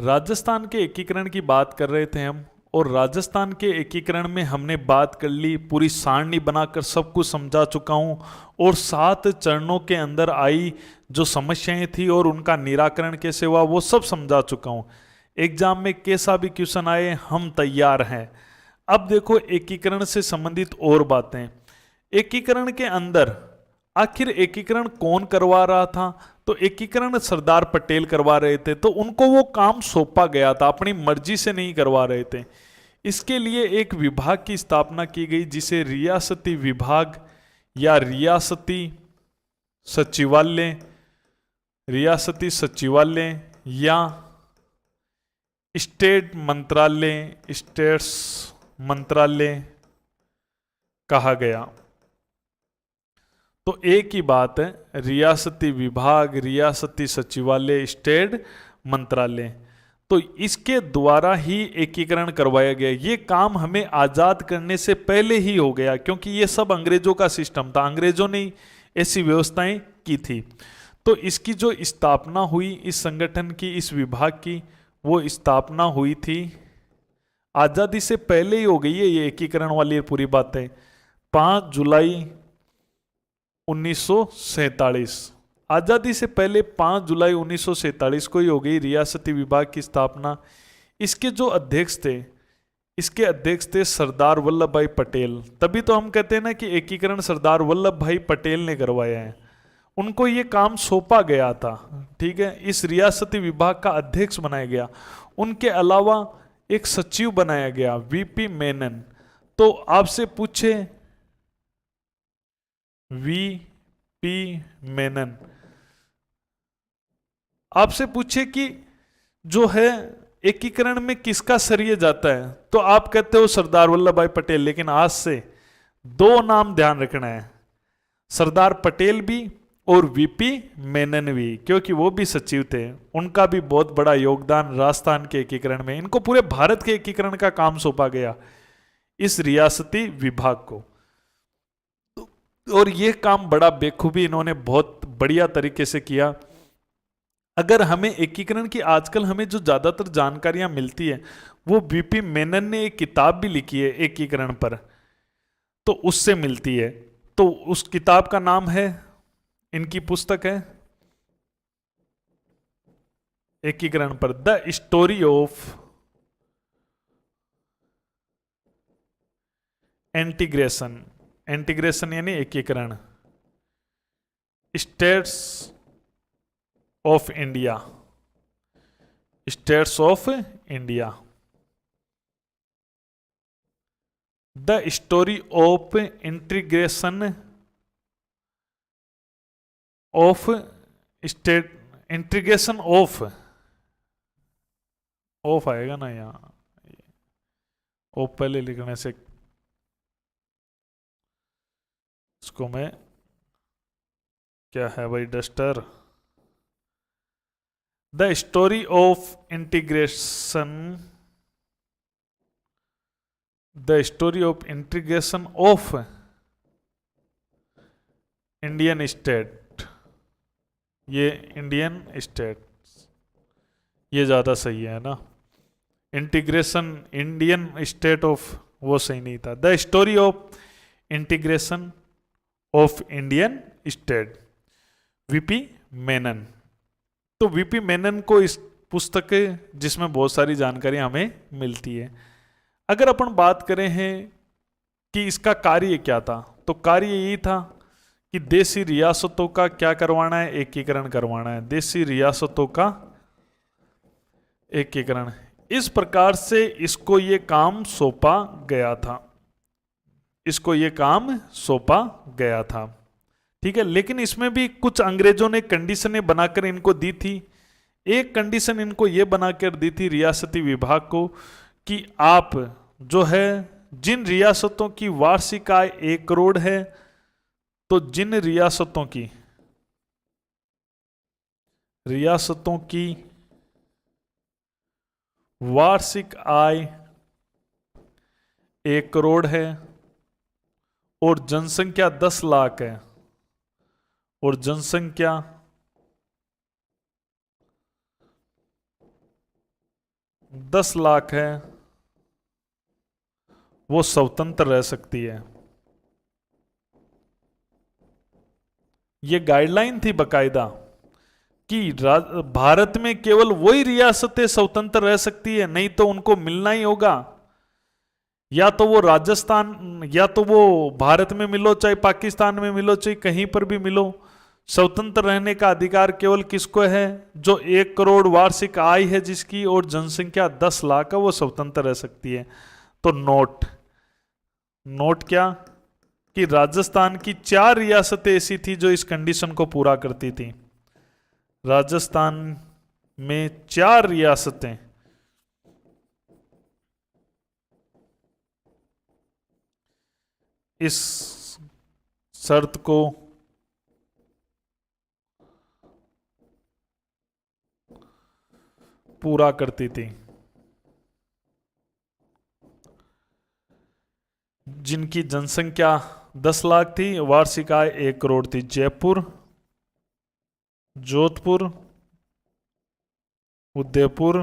राजस्थान के एकीकरण की बात कर रहे थे हम, और राजस्थान के एकीकरण में हमने बात कर ली, पूरी सारणी बनाकर सब कुछ समझा चुका हूँ, और 7 चरणों के अंदर आई जो समस्याएं थी और उनका निराकरण कैसे हुआ वो सब समझा चुका हूँ। एग्जाम में कैसा भी क्वेश्चन आए हम तैयार हैं। अब देखो एकीकरण से संबंधित और बातें। एकीकरण के अंदर आखिर एकीकरण कौन करवा रहा था? तो एकीकरण सरदार पटेल करवा रहे थे, तो उनको वो काम सौंपा गया था, अपनी मर्जी से नहीं करवा रहे थे। इसके लिए एक विभाग की स्थापना की गई जिसे रियासती विभाग या रियासती सचिवालय या स्टेट्स मंत्रालय कहा गया। तो एक ही बात है, रियासती विभाग, रियासती सचिवालय, स्टेट मंत्रालय। तो इसके द्वारा ही एकीकरण करवाया गया। ये काम हमें आजाद करने से पहले ही हो गया, क्योंकि ये सब अंग्रेजों का सिस्टम था, अंग्रेजों ने ऐसी व्यवस्थाएं की थी। तो इसकी जो स्थापना हुई, इस संगठन की, इस विभाग की, वो स्थापना हुई थी आजादी से पहले ही हो गई है। ये एकीकरण वाली पूरी बातें 5 जुलाई 1947, आजादी से पहले 5 जुलाई 1947 को ही हो गई रियासती विभाग की स्थापना। इसके जो अध्यक्ष थे, इसके अध्यक्ष थे सरदार वल्लभ भाई पटेल। तभी तो हम कहते हैं ना कि एकीकरण सरदार वल्लभ भाई पटेल ने करवाया है, उनको ये काम सौंपा गया था। ठीक है, इस रियासती विभाग का अध्यक्ष बनाया गया। उनके अलावा एक सचिव बनाया गया, वीपी मेनन। तो आपसे पूछे वीपी मेनन, आपसे पूछे कि जो है एकीकरण में किसका श्रेय जाता है, तो आप कहते हो सरदार वल्लभ भाई पटेल। लेकिन आज से 2 नाम ध्यान रखना है, सरदार पटेल भी और वीपी मेनन भी, क्योंकि वो भी सचिव थे। उनका भी बहुत बड़ा योगदान राजस्थान के एकीकरण में। इनको पूरे भारत के एकीकरण का काम सौंपा गया इस रियासती विभाग को, और ये काम बड़ा बेखूबी इन्होंने बहुत बढ़िया तरीके से किया। अगर हमें एकीकरण की आजकल हमें जो ज्यादातर जानकारियां मिलती है, वो वीपी मेनन ने एक किताब भी लिखी है एकीकरण पर, तो उससे मिलती है। तो उस किताब का नाम है, इनकी पुस्तक है एकीकरण पर, the story of integration. Integration यानी एकीकरण, states of India, states of India, the story of integration of state, integration of आएगा ना यहाँ, ऑफ पहले लिखने से इसको मैं, क्या है भाई duster, the story of integration, the story of integration of Indian state, ये इंडियन स्टेट, ये ज्यादा सही है ना। इंटीग्रेशन इंडियन स्टेट ऑफ, वो सही नहीं था। The story of integration of Indian state, VP Menon. तो वीपी मेनन को इस पुस्तक जिसमें बहुत सारी जानकारी हमें मिलती है। अगर अपन बात करें हैं कि इसका कार्य क्या था, तो कार्य यही था कि देशी रियासतों का क्या करवाना है, एकीकरण करवाना है, देशी रियासतों का एकीकरण। इस प्रकार से इसको ये काम सौंपा गया था, इसको ये काम सौंपा गया था। ठीक है, लेकिन इसमें भी कुछ अंग्रेजों ने कंडीशनें बनाकर इनको दी थी। एक कंडीशन इनको ये बनाकर दी थी रियासती विभाग को कि आप जो है जिन रियासतों की वार्षिक आय 1 करोड़ है, तो जिन रियासतों की वार्षिक आय 1 करोड़ है और जनसंख्या 10 लाख है, और जनसंख्या 10 लाख है वो स्वतंत्र रह सकती है। ये गाइडलाइन थी बकायदा कि भारत में केवल वही रियासतें स्वतंत्र रह सकती है, नहीं तो उनको मिलना ही होगा। या तो वो राजस्थान, या तो वो भारत में मिलो, चाहे पाकिस्तान में मिलो, चाहे कहीं पर भी मिलो, स्वतंत्र रहने का अधिकार केवल किसको है? जो 1 करोड़ वार्षिक आय है जिसकी और जनसंख्या 10 लाख है, वो स्वतंत्र रह सकती है। तो नोट क्या कि राजस्थान की 4 रियासतें ऐसी थी जो इस कंडीशन को पूरा करती थी। राजस्थान में 4 रियासतें इस शर्त को पूरा करती थी, जिनकी जनसंख्या 10 लाख थी, वार्षिक आय 1 करोड़ थी। जयपुर, जोधपुर, उदयपुर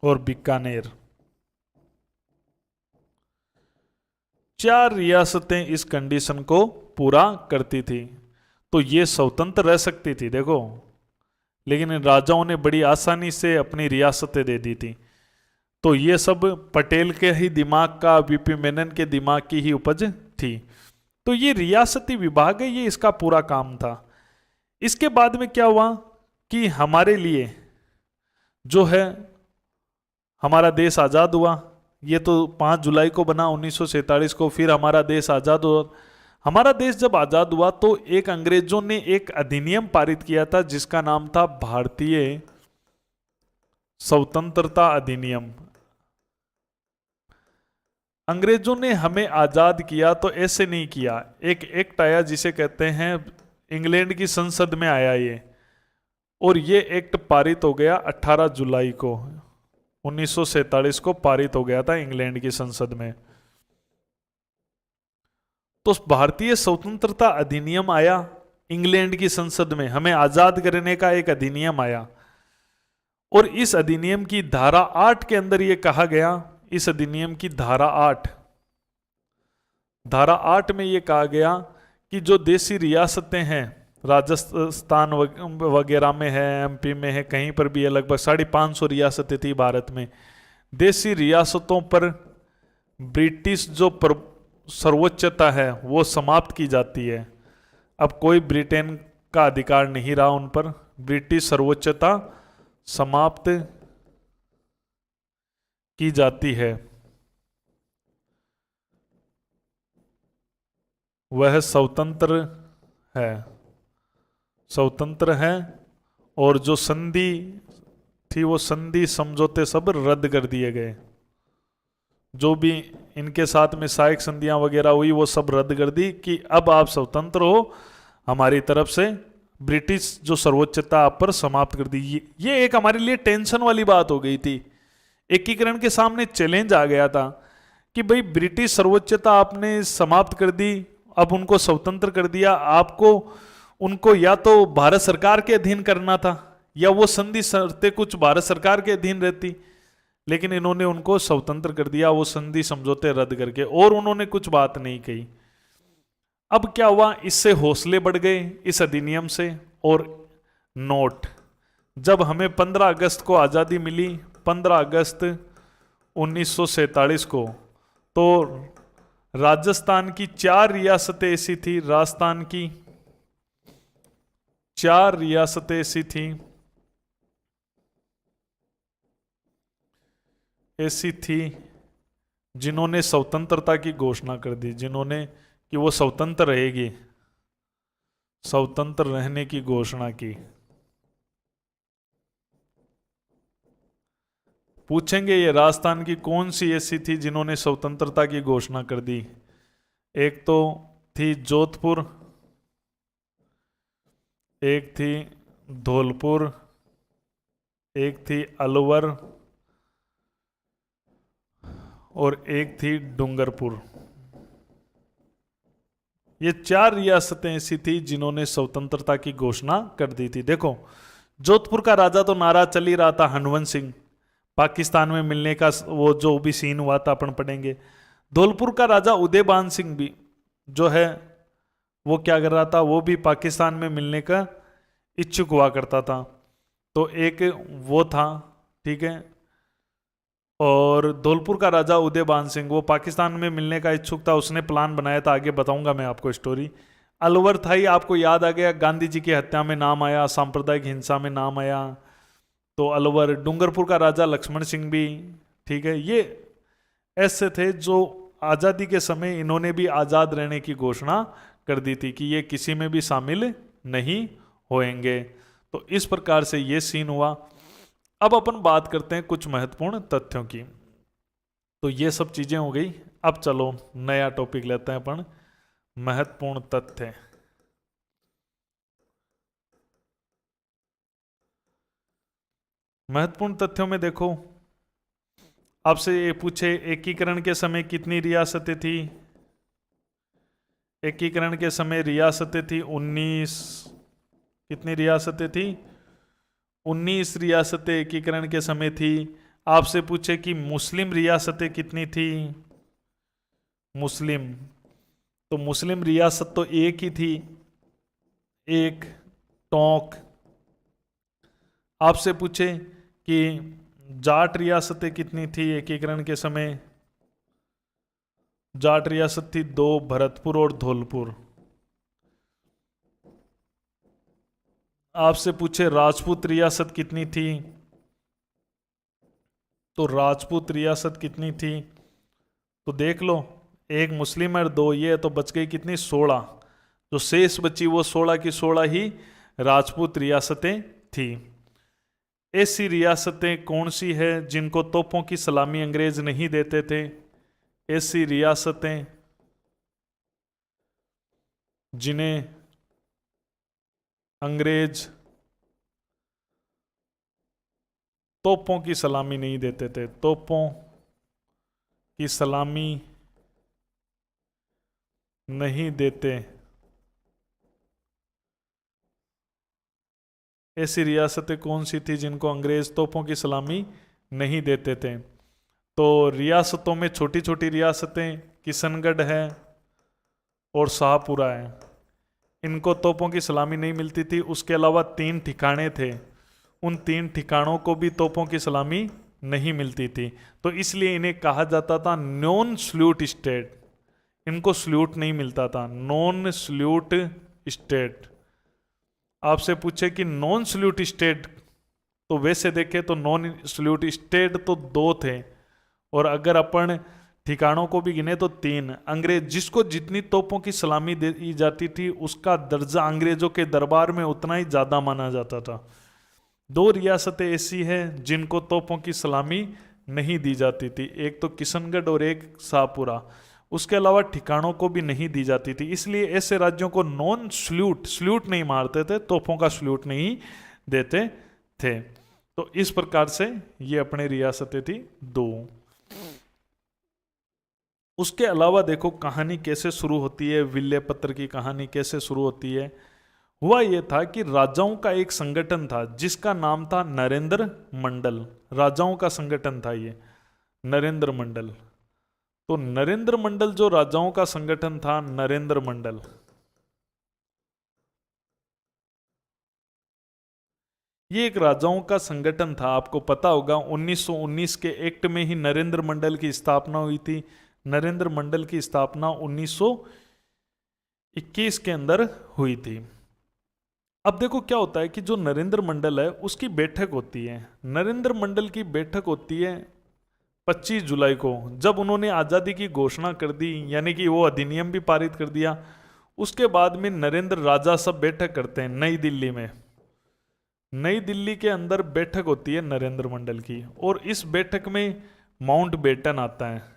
और बीकानेर। 4 रियासतें इस कंडीशन को पूरा करती थी, तो ये स्वतंत्र रह सकती थी देखो, लेकिन इन राजाओं ने बड़ी आसानी से अपनी रियासतें दे दी थी। तो ये सब पटेल के ही दिमाग का, वीपी मेनन के दिमाग की ही उपज थी। तो ये रियासती विभाग है, ये इसका पूरा काम था। इसके बाद में क्या हुआ कि हमारे लिए जो है हमारा देश आज़ाद हुआ। ये तो 5 जुलाई को बना 1947 को, फिर हमारा देश आज़ाद हुआ। हमारा देश जब आज़ाद हुआ तो एक अंग्रेजों ने एक अधिनियम पारित किया था जिसका नाम था भारतीय स्वतंत्रता अधिनियम। अंग्रेजों ने हमें आज़ाद किया तो ऐसे नहीं किया, एक एक्ट आया जिसे कहते हैं, इंग्लैंड की संसद में आया ये, और ये एक्ट पारित हो गया 18 जुलाई को 1947 को पारित हो गया था इंग्लैंड की संसद में। तो भारतीय स्वतंत्रता अधिनियम आया इंग्लैंड की संसद में, हमें आजाद करने का एक अधिनियम आया। और इस अधिनियम की धारा 8 के अंदर यह कहा गया, इस अधिनियम की धारा 8 में यह कहा गया कि जो देसी रियासतें हैं, राजस्थान वगैरह में है, एमपी में है, कहीं पर भी है, लगभग 550 रियासतें थी भारत में। देसी रियासतों पर ब्रिटिश जो सर्वोच्चता है वो समाप्त की जाती है। अब कोई ब्रिटेन का अधिकार नहीं रहा उन पर, ब्रिटिश सर्वोच्चता समाप्त की जाती है। वह स्वतंत्र है और जो संधि थी वो संधि समझौते सब रद्द कर दिए गए। जो भी इनके साथ में सहायक संधियां वगैरह हुई वो सब रद्द कर दी कि अब आप स्वतंत्र हो, हमारी तरफ से ब्रिटिश जो सर्वोच्चता आप पर समाप्त कर दी। ये एक हमारे लिए टेंशन वाली बात हो गई थी। एकीकरण के सामने चैलेंज आ गया था कि भाई ब्रिटिश सर्वोच्चता आपने समाप्त कर दी, अब उनको स्वतंत्र कर दिया, आपको उनको या तो भारत सरकार के अधीन करना था या वो संधि शर्तें कुछ भारत सरकार के अधीन रहती, लेकिन इन्होंने उनको स्वतंत्र कर दिया वो संधि समझौते रद्द करके, और उन्होंने कुछ बात नहीं कही। अब क्या हुआ, इससे हौसले बढ़ गए इस अधिनियम से। और नोट, जब हमें 15 अगस्त को आज़ादी मिली, 15 अगस्त 1947 को, तो राजस्थान की 4 रियासतें ऐसी थी, राजस्थान की 4 रियासतें ऐसी थी, जिन्होंने स्वतंत्रता की घोषणा कर दी, जिन्होंने कि वो स्वतंत्र रहेगी, स्वतंत्र रहने की घोषणा की। पूछेंगे ये राजस्थान की कौन सी ऐसी थी जिन्होंने स्वतंत्रता की घोषणा कर दी। एक तो थी जोधपुर, एक थी धौलपुर, एक थी अलवर और एक थी डूंगरपुर। ये 4 रियासतें ऐसी थी जिन्होंने स्वतंत्रता की घोषणा कर दी थी। देखो जोधपुर का राजा तो नाराज चल ही रहा था, हनुवंत सिंह, पाकिस्तान में मिलने का वो जो भी सीन हुआ था अपन पढ़ेंगे। धौलपुर का राजा उदयबान सिंह भी जो है वो क्या कर रहा था, वो भी पाकिस्तान में मिलने का इच्छुक हुआ करता था। तो एक वो था, ठीक है। और धौलपुर का राजा उदयबान सिंह वो पाकिस्तान में मिलने का इच्छुक था, उसने प्लान बनाया था, आगे बताऊंगा मैं आपको स्टोरी। अलवर था ही, आपको याद आ गया, गांधी जी की हत्या में नाम आया, सांप्रदायिक हिंसा में नाम आया, तो अलवर। डूंगरपुर का राजा लक्ष्मण सिंह भी, ठीक है। ये ऐसे थे जो आज़ादी के समय इन्होंने भी आज़ाद रहने की घोषणा कर दी थी कि ये किसी में भी शामिल नहीं होएंगे। तो इस प्रकार से ये सीन हुआ। अब अपन बात करते हैं कुछ महत्वपूर्ण तथ्यों की। तो ये सब चीजें हो गई। अब चलो नया टॉपिक लेते हैं अपन, महत्वपूर्ण तथ्य। महत्वपूर्ण तथ्यों में देखो, आपसे ये पूछे एकीकरण के समय कितनी रियासतें थी। एकीकरण के समय रियासतें थी 19। कितनी रियासतें थी? 19 रियासतें एकीकरण के समय थी। आपसे पूछे कि मुस्लिम रियासतें कितनी थी। मुस्लिम, तो मुस्लिम रियासत तो एक ही थी, एक, टोंक। आपसे पूछे कि जाट रियासतें कितनी थी एकीकरण के समय। जाट रियासत थी 2, भरतपुर और धौलपुर। आपसे पूछे राजपूत रियासत कितनी थी, तो राजपूत रियासत कितनी थी, तो देख लो, एक मुस्लिम और 2 ये, तो बच गई कितनी, 16। जो शेष बची वो 16 की 16 ही राजपूत रियासतें थी। ऐसी रियासतें कौन सी है जिनको तोपों की सलामी अंग्रेज नहीं देते थे। ऐसी रियासतें जिन्हें अंग्रेज तोपों की सलामी नहीं देते थे। तोपों की सलामी नहीं देते, ऐसी रियासतें कौन सी थी जिनको अंग्रेज तोपों की सलामी नहीं देते थे। तो रियासतों में छोटी छोटी रियासतें किशनगढ़ है और शाहपुरा है, इनको तोपों की सलामी नहीं मिलती थी। उसके अलावा 3 ठिकाने थे, उन 3 ठिकानों को भी तोपों की सलामी नहीं मिलती थी। तो इसलिए इन्हें कहा जाता था नॉन सल्यूट स्टेट। इनको सल्यूट नहीं मिलता था, नॉन सल्यूट स्टेट। आपसे पूछे कि नॉन सल्यूट स्टेट, तो वैसे देखें तो नॉन सल्यूट स्टेट तो 2 थे, और अगर अपन ठिकानों को भी गिने तो 3। अंग्रेज जिसको जितनी तोपों की सलामी दी जाती थी उसका दर्जा अंग्रेजों के दरबार में उतना ही ज्यादा माना जाता था। 2 रियासतें ऐसी हैं जिनको तोपों की सलामी नहीं दी जाती थी, एक तो किशनगढ़ और एक शाहपुरा। उसके अलावा ठिकानों को भी नहीं दी जाती थी, इसलिए ऐसे राज्यों को नॉन सल्यूट नहीं मारते थे, तोपों का सल्यूट नहीं देते थे। तो इस प्रकार से ये अपने रियासतें थी 2। उसके अलावा देखो कहानी कैसे शुरू होती है, विल्ले पत्र की कहानी कैसे शुरू होती है। हुआ यह था कि राजाओं का एक संगठन था जिसका नाम था नरेंद्र मंडल। राजाओं का संगठन था ये नरेंद्र मंडल। तो नरेंद्र मंडल जो राजाओं का संगठन था, नरेंद्र मंडल, ये एक राजाओं का संगठन था। आपको पता होगा 1919 के एक्ट में ही नरेंद्र मंडल की स्थापना हुई थी। नरेंद्र मंडल की स्थापना 1921 के अंदर हुई थी। अब देखो क्या होता है कि जो नरेंद्र मंडल है उसकी बैठक होती है। नरेंद्र मंडल की बैठक होती है 25 जुलाई को, जब उन्होंने आज़ादी की घोषणा कर दी, यानी कि वो अधिनियम भी पारित कर दिया। उसके बाद में नरेंद्र राजा सब बैठक करते हैं नई दिल्ली में। नई दिल्ली के अंदर बैठक होती है नरेंद्र मंडल की, और इस बैठक में माउंटबेटन आता है।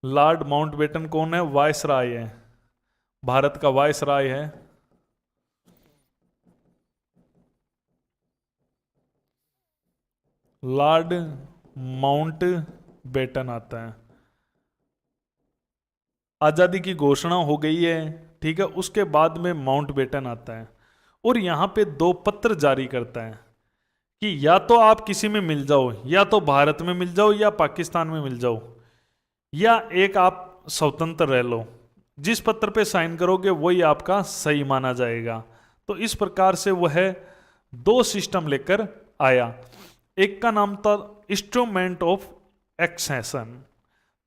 लॉर्ड माउंटबेटन कौन है? वायसराय है, भारत का वायसराय है। लॉर्ड माउंटबेटन आता है। आजादी की घोषणा हो गई है, ठीक है। उसके बाद में माउंटबेटन आता है और यहां पे 2 पत्र जारी करता है कि या तो आप किसी में मिल जाओ, या तो भारत में मिल जाओ या पाकिस्तान में मिल जाओ, या एक आप स्वतंत्र रह लो। जिस पत्र पे साइन करोगे वही आपका सही माना जाएगा। तो इस प्रकार से वह 2 सिस्टम लेकर आया। एक का नाम था इंस्ट्रूमेंट ऑफ एक्सेशन,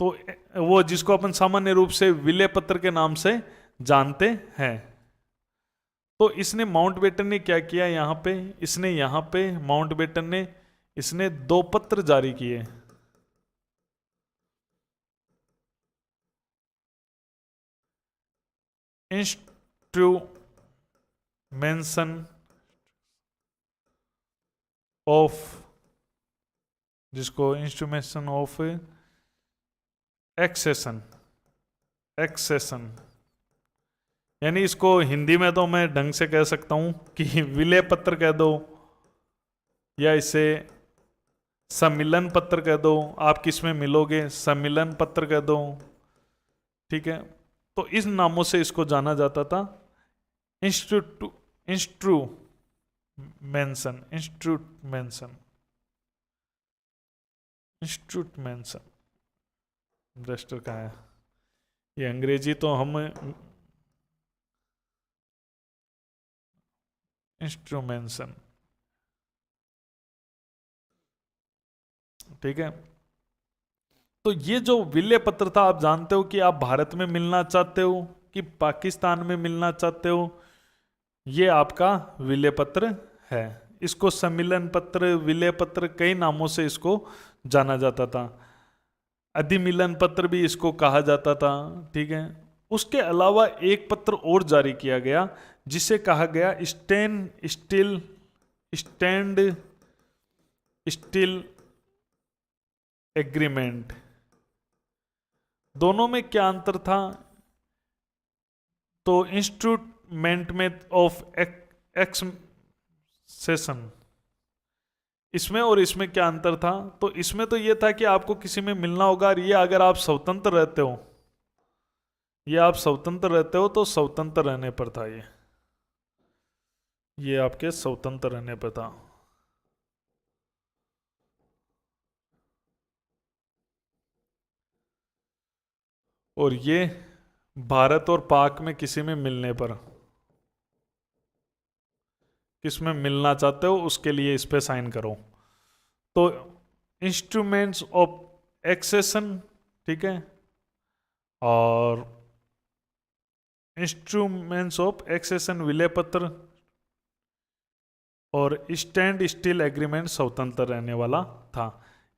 तो वो जिसको अपन सामान्य रूप से विलय पत्र के नाम से जानते हैं। तो इसने माउंटबेटन ने क्या किया, यहां पे इसने यहां पे माउंटबेटन ने इसने 2 पत्र जारी किए। इंस्ट्रूमेंशन ऑफ, जिसको इंस्ट्रूमेंशन ऑफ एक्सेशन, एक्सेशन यानी इसको हिंदी में तो मैं ढंग से कह सकता हूं कि विलय पत्र कह दो, या इसे सम्मिलन पत्र कह दो। आप किस में मिलोगे, सम्मिलन पत्र कह दो, ठीक है। तो इस नामों से इसको जाना जाता था। इंस्ट्रूमेंशन रजिस्टर का है ये, अंग्रेजी तो हम इंस्ट्रूमेंशन, ठीक है। तो ये जो विलय पत्र था, आप जानते हो कि आप भारत में मिलना चाहते हो कि पाकिस्तान में मिलना चाहते हो, ये आपका विलय पत्र है। इसको सम्मिलन पत्र, विलय पत्र, कई नामों से इसको जाना जाता था। अधिमिलन पत्र भी इसको कहा जाता था, ठीक है। उसके अलावा एक पत्र और जारी किया गया जिसे कहा गया स्टैंड स्टिल एग्रीमेंट। दोनों में क्या अंतर था? तो इंस्ट्रूमेंट में ऑफ एक्सेशन, इसमें और इसमें क्या अंतर था? तो इसमें तो ये था कि आपको किसी में मिलना होगा, और ये अगर आप स्वतंत्र रहते हो, ये आप स्वतंत्र रहते हो तो स्वतंत्र रहने पर था। ये आपके स्वतंत्र रहने पर था। और ये भारत और पाक में किसी में मिलने पर, किस में मिलना चाहते हो उसके लिए इस पे साइन करो। तो इंस्ट्रूमेंट्स ऑफ एक्सेशन, ठीक है, और इंस्ट्रूमेंट्स ऑफ एक्सेशन विलय पत्र, और स्टैंड स्टिल एग्रीमेंट स्वतंत्र रहने वाला था।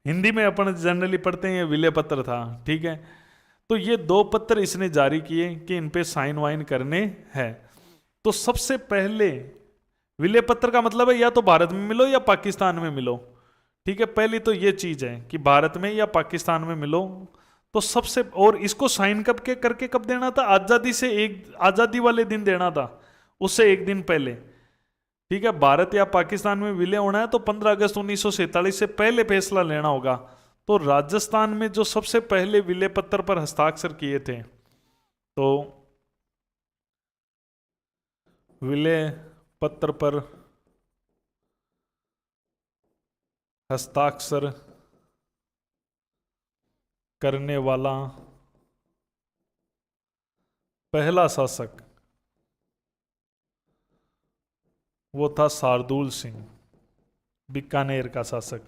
हिंदी में अपन जनरली पढ़ते हैं ये विलय पत्र था, ठीक है। तो ये 2 पत्र इसने जारी किए कि इन पे साइन वाइन करने हैं। तो सबसे पहले विलय पत्र का मतलब है या तो भारत में मिलो या पाकिस्तान में मिलो, ठीक है। पहली तो ये चीज है कि भारत में या पाकिस्तान में मिलो। तो सबसे, और इसको साइन कब के करके कब देना था? आजादी वाले दिन देना था, उससे एक दिन पहले, ठीक है। भारत या पाकिस्तान में विलय होना है तो 15 अगस्त 1947 से पहले फैसला लेना होगा। तो राजस्थान में जो सबसे पहले विलय पत्र पर हस्ताक्षर किए थे, तो विलय पत्र पर हस्ताक्षर करने वाला पहला शासक वो था शार्दुल सिंह, बीकानेर का शासक,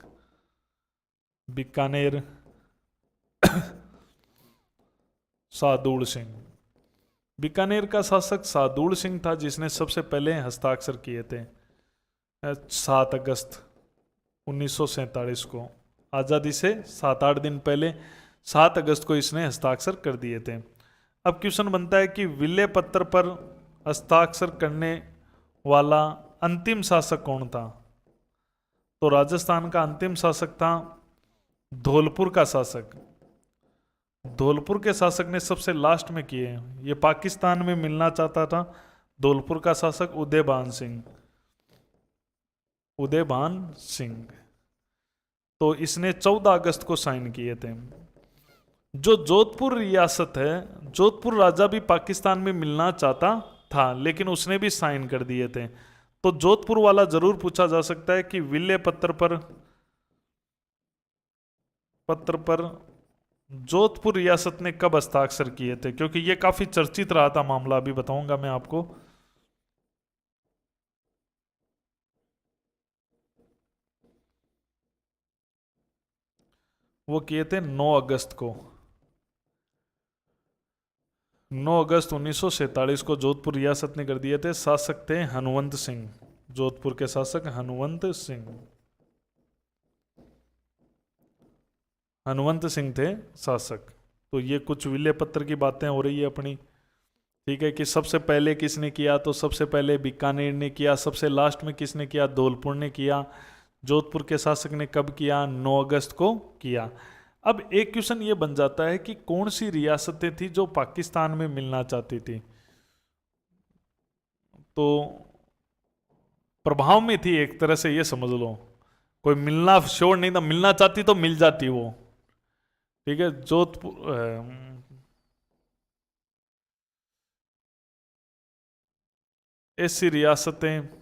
बीकानेर शार्दुल सिंह। बीकानेर का शासक शार्दुल सिंह था जिसने सबसे पहले हस्ताक्षर किए थे 7 अगस्त 1947 को। आज़ादी से 7-8 दिन पहले 7 अगस्त को इसने हस्ताक्षर कर दिए थे। अब क्वेश्चन बनता है कि विलय पत्र पर हस्ताक्षर करने वाला अंतिम शासक कौन था? तो राजस्थान का अंतिम शासक था धौलपुर का शासक। धौलपुर के शासक ने सबसे लास्ट में किए। ये पाकिस्तान में मिलना चाहता था धौलपुर का शासक उदयभान सिंह, उदयभान सिंह। तो इसने 14 अगस्त को साइन किए थे। जो जोधपुर रियासत है, जोधपुर राजा भी पाकिस्तान में मिलना चाहता था लेकिन उसने भी साइन कर दिए थे। तो जोधपुर वाला जरूर पूछा जा सकता है कि विले पत्र पर जोधपुर रियासत ने कब हस्ताक्षर किए थे, क्योंकि ये काफी चर्चित रहा था मामला, अभी बताऊंगा मैं आपको। वो किए थे 9 अगस्त को। 9 अगस्त 1947 को जोधपुर रियासत ने कर दिए थे। शासक थे हनुवंत सिंह, जोधपुर के शासक हनुवंत सिंह थे शासक। तो ये कुछ विले पत्र की बातें हो रही है अपनी, ठीक है, कि सबसे पहले किसने किया, तो सबसे पहले बीकानेर ने किया, सबसे लास्ट में किसने किया, धौलपुर ने किया। जोधपुर के शासक ने कब किया, 9 अगस्त को किया। अब एक क्वेश्चन ये बन जाता है कि कौन सी रियासतें थी जो पाकिस्तान में मिलना चाहती थी। तो प्रभाव में थी एक तरह से, ये समझ लो, कोई मिलना श्योर नहीं था, मिलना चाहती तो मिल जाती वो, ठीक है। जोधपुर ऐसी रियासतें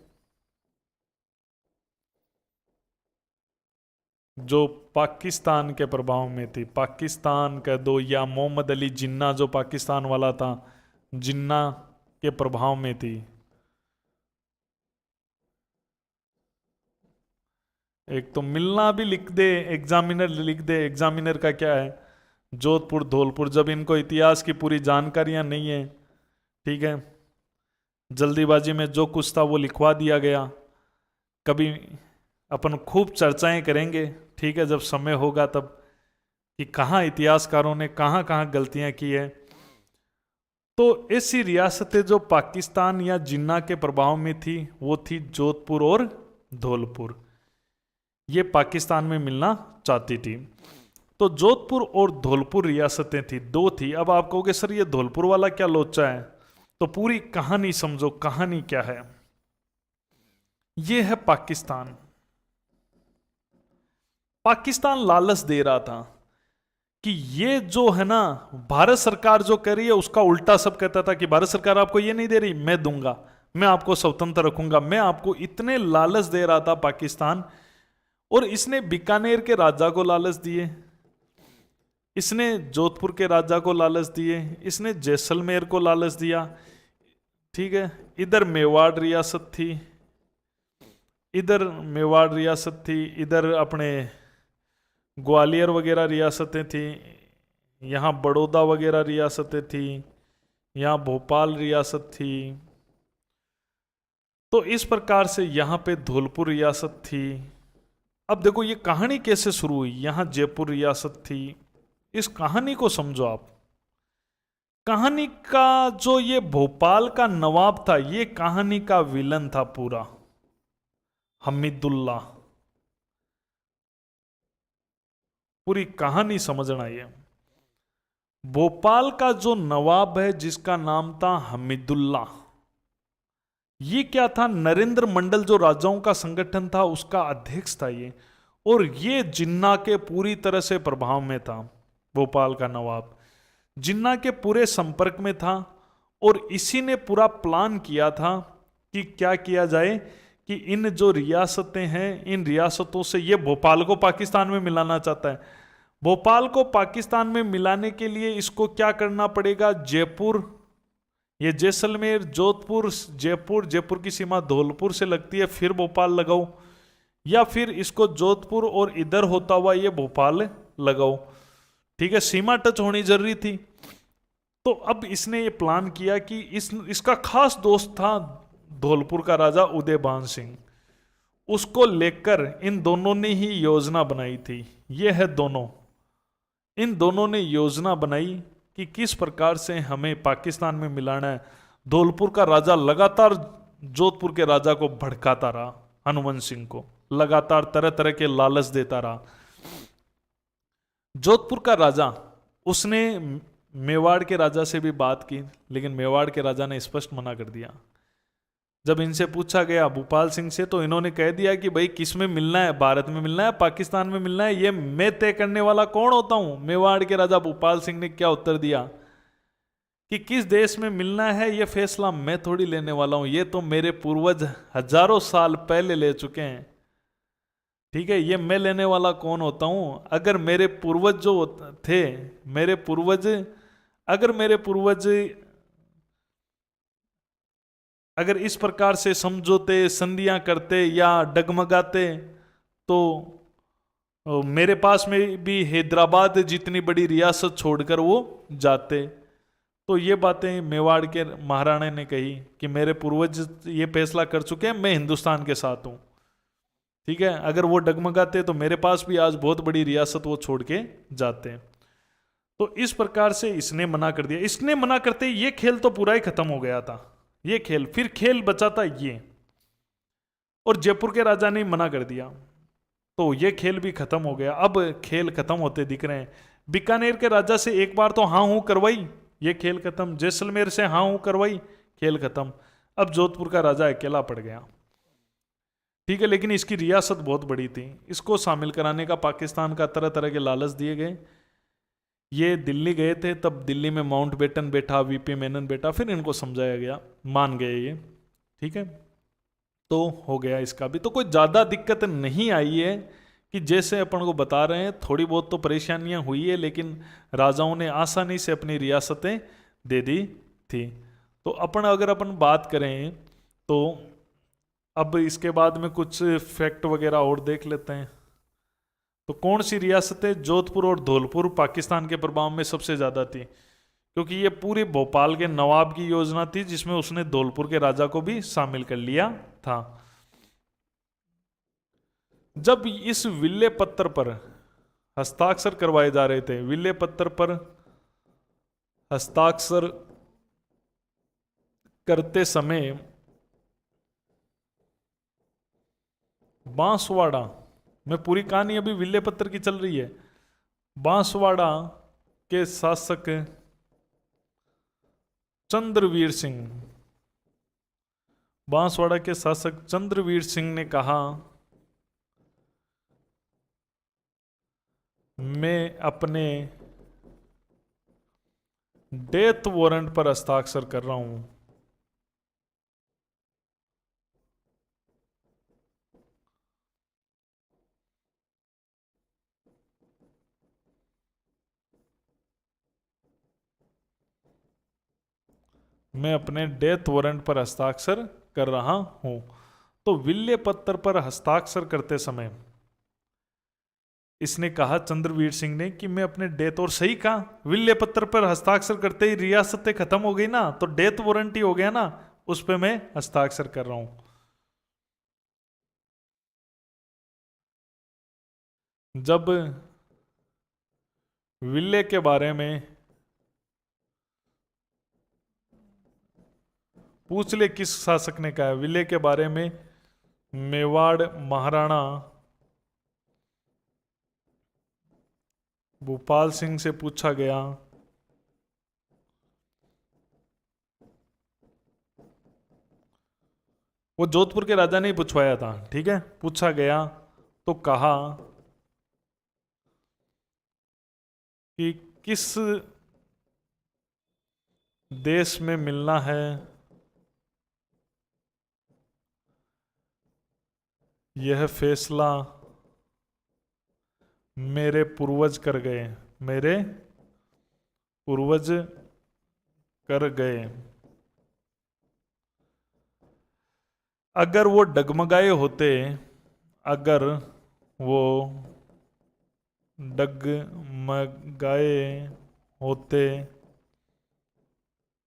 जो पाकिस्तान के प्रभाव में थी, पाकिस्तान कह दो या मोहम्मद अली जिन्ना जो पाकिस्तान वाला था, जिन्ना के प्रभाव में थी। एक तो मिलना भी लिख दे, एग्जामिनर लिख दे, एग्जामिनर का क्या है, जोधपुर धौलपुर, जब इनको इतिहास की पूरी जानकारियां नहीं है, ठीक है, जल्दीबाजी में जो कुछ था वो लिखवा दिया गया। कभी अपन खूब चर्चाएं करेंगे, ठीक है, जब समय होगा तब, कि कहाँ इतिहासकारों ने कहाँ कहाँ गलतियां की है। तो ऐसी रियासतें जो पाकिस्तान या जिन्ना के प्रभाव में थी वो थी जोधपुर और धौलपुर, ये पाकिस्तान में मिलना चाहती थी। तो जोधपुर और धौलपुर रियासतें थी, दो थी। अब आप कहोगे सर ये धौलपुर वाला क्या लोचा है, तो पूरी कहानी समझो, कहानी क्या है। ये है पाकिस्तान। पाकिस्तान लालच दे रहा था कि ये जो है ना, भारत सरकार जो कर रही है उसका उल्टा सब कहता था कि भारत सरकार आपको ये नहीं दे रही, मैं दूंगा, मैं आपको स्वतंत्र रखूंगा, मैं आपको, इतने लालच दे रहा था पाकिस्तान। और इसने बीकानेर के राजा को लालच दिए, इसने जोधपुर के राजा को लालच दिए, इसने जैसलमेर को लालच दिया, ठीक है। इधर मेवाड़ रियासत थी, इधर अपने ग्वालियर वगैरह रियासतें थी, यहाँ बड़ौदा वगैरह रियासतें थी, यहाँ भोपाल रियासत थी। तो इस प्रकार से यहाँ पे धौलपुर रियासत थी। अब देखो ये कहानी कैसे शुरू हुई, यहाँ जयपुर रियासत थी। इस कहानी को समझो आप। कहानी का जो ये भोपाल का नवाब था, ये कहानी का विलन था पूरा, हमीदुल्ला। पूरी कहानी समझना है। भोपाल का जो नवाब है जिसका नाम था हमीदुल्ला, ये क्या था, नरेंद्र मंडल जो राजाओं का संगठन था उसका अध्यक्ष था ये। और ये जिन्ना के पूरी तरह से प्रभाव में था। भोपाल का नवाब जिन्ना के पूरे संपर्क में था और इसी ने पूरा प्लान किया था कि क्या किया जाए कि इन जो रियासतें हैं, इन रियासतों से, ये भोपाल को पाकिस्तान में मिलाना चाहता है। भोपाल को पाकिस्तान में मिलाने के लिए इसको क्या करना पड़ेगा, जयपुर, ये जैसलमेर, जोधपुर, जयपुर की सीमा धौलपुर से लगती है, फिर भोपाल लगाओ, या फिर इसको जोधपुर और इधर होता हुआ ये भोपाल लगाओ, ठीक है, सीमा टच होनी जरूरी थी। तो अब इसने ये प्लान किया कि इसका खास दोस्त था धौलपुर का राजा उदयभान सिंह, उसको लेकर इन दोनों ने ही योजना बनाई थी। ये है दोनों, इन दोनों ने योजना बनाई कि किस प्रकार से हमें पाकिस्तान में मिलाना है। धौलपुर का राजा लगातार जोधपुर के राजा को भड़काता रहा, हनुवंत सिंह को लगातार तरह तरह के लालच देता रहा। जोधपुर का राजा, उसने मेवाड़ के राजा से भी बात की, लेकिन मेवाड़ के राजा ने स्पष्ट मना कर दिया। जब इनसे पूछा गया भूपाल सिंह से, तो इन्होंने कह दिया कि भाई किस में मिलना है, भारत में मिलना है, पाकिस्तान में मिलना है, ये मैं तय करने वाला कौन होता हूं। मेवाड़ के राजा भूपाल सिंह ने क्या उत्तर दिया कि किस देश में मिलना है ये फैसला मैं थोड़ी लेने वाला हूं, ये तो मेरे पूर्वज हजारों साल पहले ले चुके हैं। ठीक है, ये मैं लेने वाला कौन होता हूं? अगर मेरे पूर्वज जो थे, मेरे पूर्वज, अगर मेरे पूर्वज अगर इस प्रकार से समझौते संधियां करते या डगमगाते, तो मेरे पास में भी हैदराबाद जितनी बड़ी रियासत छोड़कर वो जाते। तो ये बातें मेवाड़ के महाराणा ने कही कि मेरे पूर्वज ये फैसला कर चुके हैं, मैं हिंदुस्तान के साथ हूं। ठीक है, अगर वो डगमगाते तो मेरे पास भी आज बहुत बड़ी रियासत वो छोड़ के जाते हैं। तो इस प्रकार से इसने मना कर दिया। इसने मना करते ये खेल तो पूरा ही खत्म हो गया था, ये खेल, फिर खेल बचा था ये, और जयपुर के राजा ने मना कर दिया तो ये खेल भी खत्म हो गया। अब खेल खत्म होते दिख रहे हैं। बीकानेर के राजा से एक बार तो हाँ हूं करवाई, ये खेल खत्म। जैसलमेर से हाँ हूं करवाई, खेल खत्म। अब जोधपुर का राजा अकेला पड़ गया। ठीक है, लेकिन इसकी रियासत बहुत बड़ी थी, इसको शामिल कराने का पाकिस्तान का तरह तरह के लालच दिए गए। ये दिल्ली गए थे, तब दिल्ली में माउंटबेटन बैठा, वीपी मेनन बैठा, फिर इनको समझाया गया, मान गए ये। ठीक है, तो हो गया इसका भी। तो कोई ज़्यादा दिक्कत नहीं आई है कि जैसे अपन को बता रहे हैं, थोड़ी बहुत तो परेशानियां हुई है, लेकिन राजाओं ने आसानी से अपनी रियासतें दे दी थी। तो अगर अपन बात करें तो अब इसके बाद में कुछ फैक्ट वगैरह और देख लेते हैं। तो कौन सी रियासतें जोधपुर और धौलपुर पाकिस्तान के प्रभाव में सबसे ज़्यादा थी? क्योंकि ये पूरी भोपाल के नवाब की योजना थी, जिसमें उसने धौलपुर के राजा को भी शामिल कर लिया था। जब इस विल्ले पत्र पर हस्ताक्षर करवाए जा रहे थे, विल्ले पत्र पर हस्ताक्षर करते समय बांसवाड़ा में, पूरी कहानी अभी विल्ले पत्र की चल रही है, बांसवाड़ा के शासक चंद्रवीर सिंह, बांसवाड़ा के शासक चंद्रवीर सिंह ने कहा, मैं अपने डेथ वारंट पर हस्ताक्षर कर रहा हूं। मैं अपने डेथ वारंट पर हस्ताक्षर कर रहा हूं। तो विल्ले पत्र पर हस्ताक्षर करते समय इसने कहा, चंद्रवीर सिंह ने, कि मैं अपने डेथ, और सही कहा, विल्ले पत्र पर हस्ताक्षर करते ही रियासतें खत्म हो गई ना, तो डेथ वारंट ही हो गया ना, उस पर मैं हस्ताक्षर कर रहा हूं। जब विल्ले के बारे में पूछ ले किस शासक ने कहा, विल्ले के बारे में मेवाड़ महाराणा भूपाल सिंह से पूछा गया, वो जोधपुर के राजा ने ही पूछवाया था। ठीक है, पूछा गया तो कहा कि किस देश में मिलना है यह फैसला मेरे पूर्वज कर गए, मेरे पूर्वज कर गए। अगर वो डगमगाए होते, अगर वो डगमगाए होते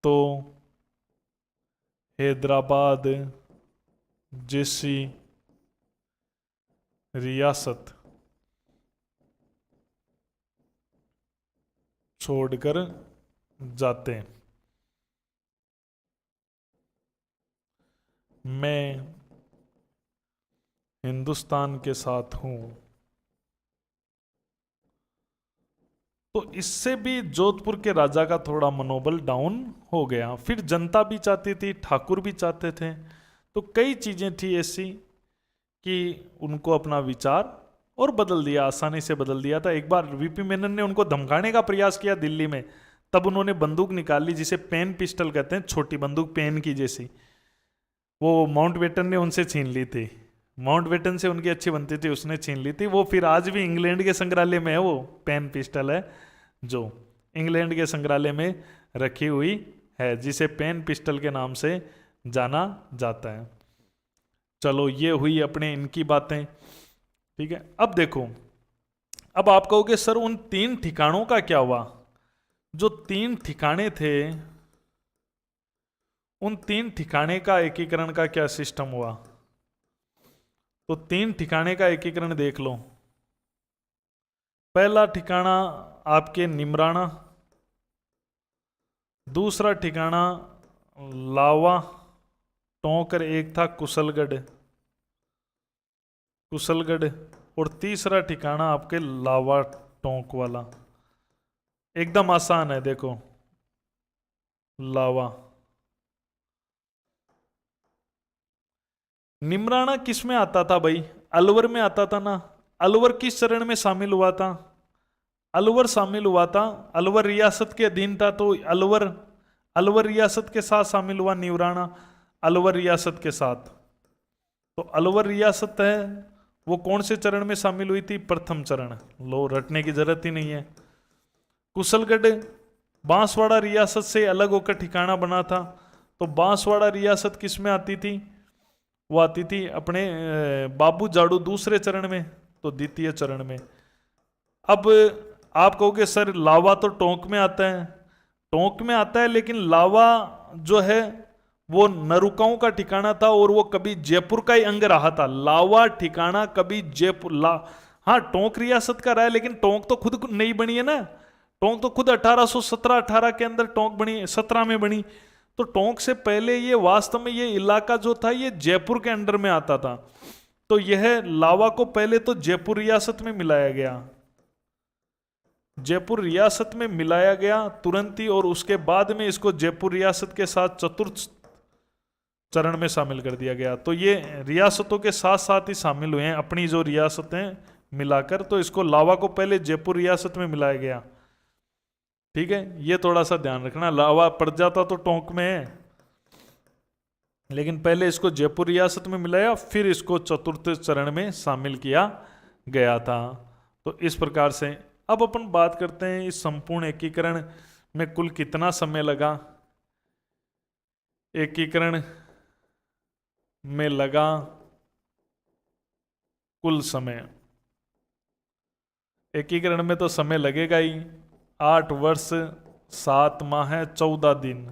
तो हैदराबाद जैसी रियासत छोड़कर जाते। मैं हिंदुस्तान के साथ हूं। तो इससे भी जोधपुर के राजा का थोड़ा मनोबल डाउन हो गया। फिर जनता भी चाहती थी, ठाकुर भी चाहते थे, तो कई चीजें थी ऐसी कि उनको अपना विचार और बदल दिया, आसानी से बदल दिया था। एक बार वीपी मेनन ने उनको धमकाने का प्रयास किया दिल्ली में, तब उन्होंने बंदूक निकाली जिसे पेन पिस्टल कहते हैं, छोटी बंदूक पेन की जैसी, वो माउंटबेटन ने उनसे छीन ली थी। माउंटबेटन से उनकी अच्छी बनती थी, उसने छीन ली थी। वो फिर आज भी इंग्लैंड के संग्रहालय में है, वो पेन पिस्टल है जो इंग्लैंड के संग्रहालय में रखी हुई है, जिसे पेन पिस्टल के नाम से जाना जाता है। चलो ये हुई अपने इनकी बातें, ठीक है। अब देखो, अब आप कहोगे सर उन 3 ठिकानों का क्या हुआ? जो 3 ठिकाने थे, उन 3 ठिकाने का एकीकरण का क्या सिस्टम हुआ? तो 3 ठिकाने का एकीकरण देख लो। पहला ठिकाना आपके निमराना, दूसरा ठिकाना लावा टोंकर, एक था कुशलगढ़, और तीसरा ठिकाना आपके लावा टोंक वाला। एकदम आसान है, देखो लावा। निमराना किस में आता था भाई? अलवर में आता था ना। अलवर किस चरण में शामिल हुआ था? अलवर शामिल हुआ था, अलवर रियासत के अधीन था, तो अलवर रियासत के साथ शामिल हुआ निमराना, अलवर रियासत के साथ। तो अलवर रियासत है वो कौन से चरण में शामिल हुई थी? प्रथम चरण। लो, रटने की जरूरत ही नहीं है। कुशलगढ़ बांसवाड़ा रियासत से अलग होकर ठिकाना बना था, तो बांसवाड़ा रियासत किस में आती थी? वो आती थी अपने बाबू जाड़ू दूसरे चरण में, तो द्वितीय चरण में। अब आप कहोगे सर लावा तो टोंक में आता है। टोंक में आता है, लेकिन लावा जो है वो नरुकाओं का ठिकाना था, और वो कभी जयपुर का ही अंग रहा था। लावा ठिकाना कभी जयपुर हाँ टोंक रियासत का रहा है, लेकिन टोंक तो खुद नहीं बनी है ना। टोंक तो खुद 1817-18 के अंदर टोंक बनी, 17 में बनी। तो टोंक से पहले ये वास्तव में ये इलाका जो था ये जयपुर के अंडर में आता था। तो यह लावा को पहले तो जयपुर रियासत में मिलाया गया, जयपुर रियासत में मिलाया गया तुरंत ही, और उसके बाद में इसको जयपुर रियासत के साथ चतुर्थ चरण में शामिल कर दिया गया। तो ये रियासतों के साथ साथ ही शामिल हुए हैं अपनी जो रियासतें मिलाकर। तो इसको लावा को पहले जयपुर रियासत में मिलाया गया, ठीक है। ये थोड़ा सा ध्यान रखना, लावा पड़ जाता तो टोंक में है, लेकिन पहले इसको जयपुर रियासत में मिलाया, फिर इसको चतुर्थ चरण में शामिल किया गया था। तो इस प्रकार से अब अपन बात करते हैं इस संपूर्ण एकीकरण में कुल कितना समय लगा। एकीकरण में लगा कुल समय, एकीकरण में तो समय लगेगा ही, 8 वर्ष 7 माह 14 दिन।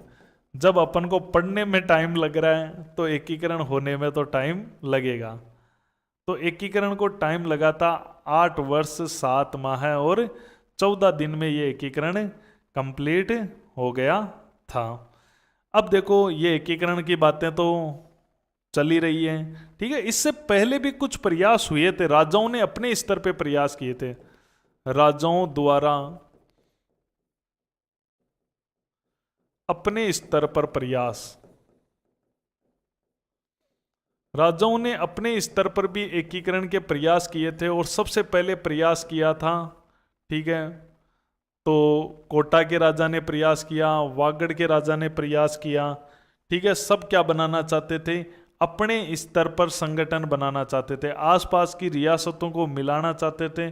जब अपन को पढ़ने में टाइम लग रहा है तो एकीकरण होने में तो टाइम लगेगा। तो एकीकरण को टाइम लगा था 8 वर्ष 7 माह और 14 दिन में ये एकीकरण कंप्लीट हो गया था। अब देखो ये एकीकरण की बातें तो चली रही हैं, ठीक है। इससे पहले भी कुछ प्रयास हुए थे, राजाओं ने अपने स्तर पे प्रयास किए थे, राजाओं द्वारा अपने स्तर पर प्रयास, राजाओं ने अपने स्तर पर भी एकीकरण के प्रयास किए थे। और सबसे पहले प्रयास किया था, ठीक है, तो कोटा के राजा ने प्रयास किया, वागड़ के राजा ने प्रयास किया, ठीक है। सब क्या बनाना चाहते थे? अपने स्तर पर संगठन बनाना चाहते थे, आसपास की रियासतों को मिलाना चाहते थे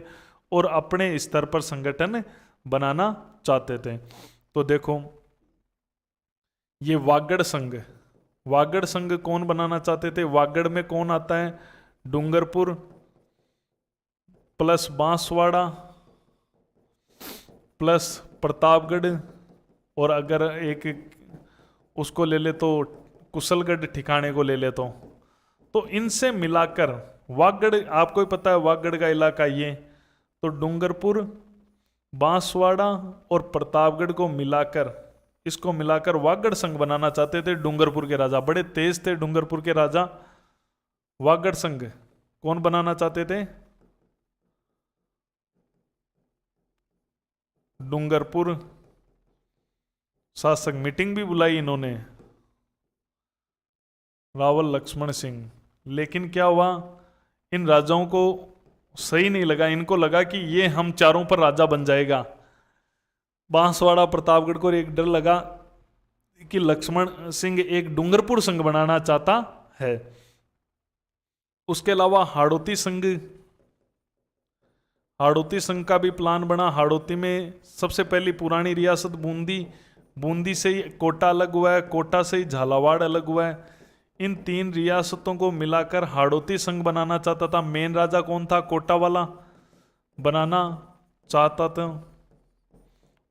और अपने स्तर पर संगठन बनाना चाहते थे। तो देखो ये वागड़ संघ, वागड़ संघ कौन बनाना चाहते थे? वागड़ में कौन आता है? डूंगरपुर प्लस बांसवाड़ा प्लस प्रतापगढ़, और अगर एक उसको ले ले तो कुशलगढ़ ठिकाने को ले ले तो इनसे मिलाकर वागड़, आपको ही पता है वागड़ का इलाका ये, तो डूंगरपुर बांसवाड़ा और प्रतापगढ़ को मिलाकर, इसको मिलाकर वागड़ संघ बनाना चाहते थे। डूंगरपुर के राजा बड़े तेज थे, डूंगरपुर के राजा वागड़ संघ कौन बनाना चाहते थे? डूंगरपुर शासक। मीटिंग भी बुलाई इन्होंने, रावल लक्ष्मण सिंह। लेकिन क्या हुआ, इन राजाओं को सही नहीं लगा, इनको लगा कि ये हम चारों पर राजा बन जाएगा, बांसवाड़ा प्रतापगढ़ को एक डर लगा कि लक्ष्मण सिंह एक डूंगरपुर संघ बनाना चाहता है। उसके अलावा हाड़ौती संघ का भी प्लान बना। हाड़ौती में सबसे पहली पुरानी रियासत बूंदी, बूंदी से ही कोटा अलग हुआ है, कोटा से ही झालावाड़ अलग हुआ है। इन 3 रियासतों को मिलाकर हाड़ौती संघ बनाना चाहता था। मेन राजा कौन था? कोटा वाला बनाना चाहता था,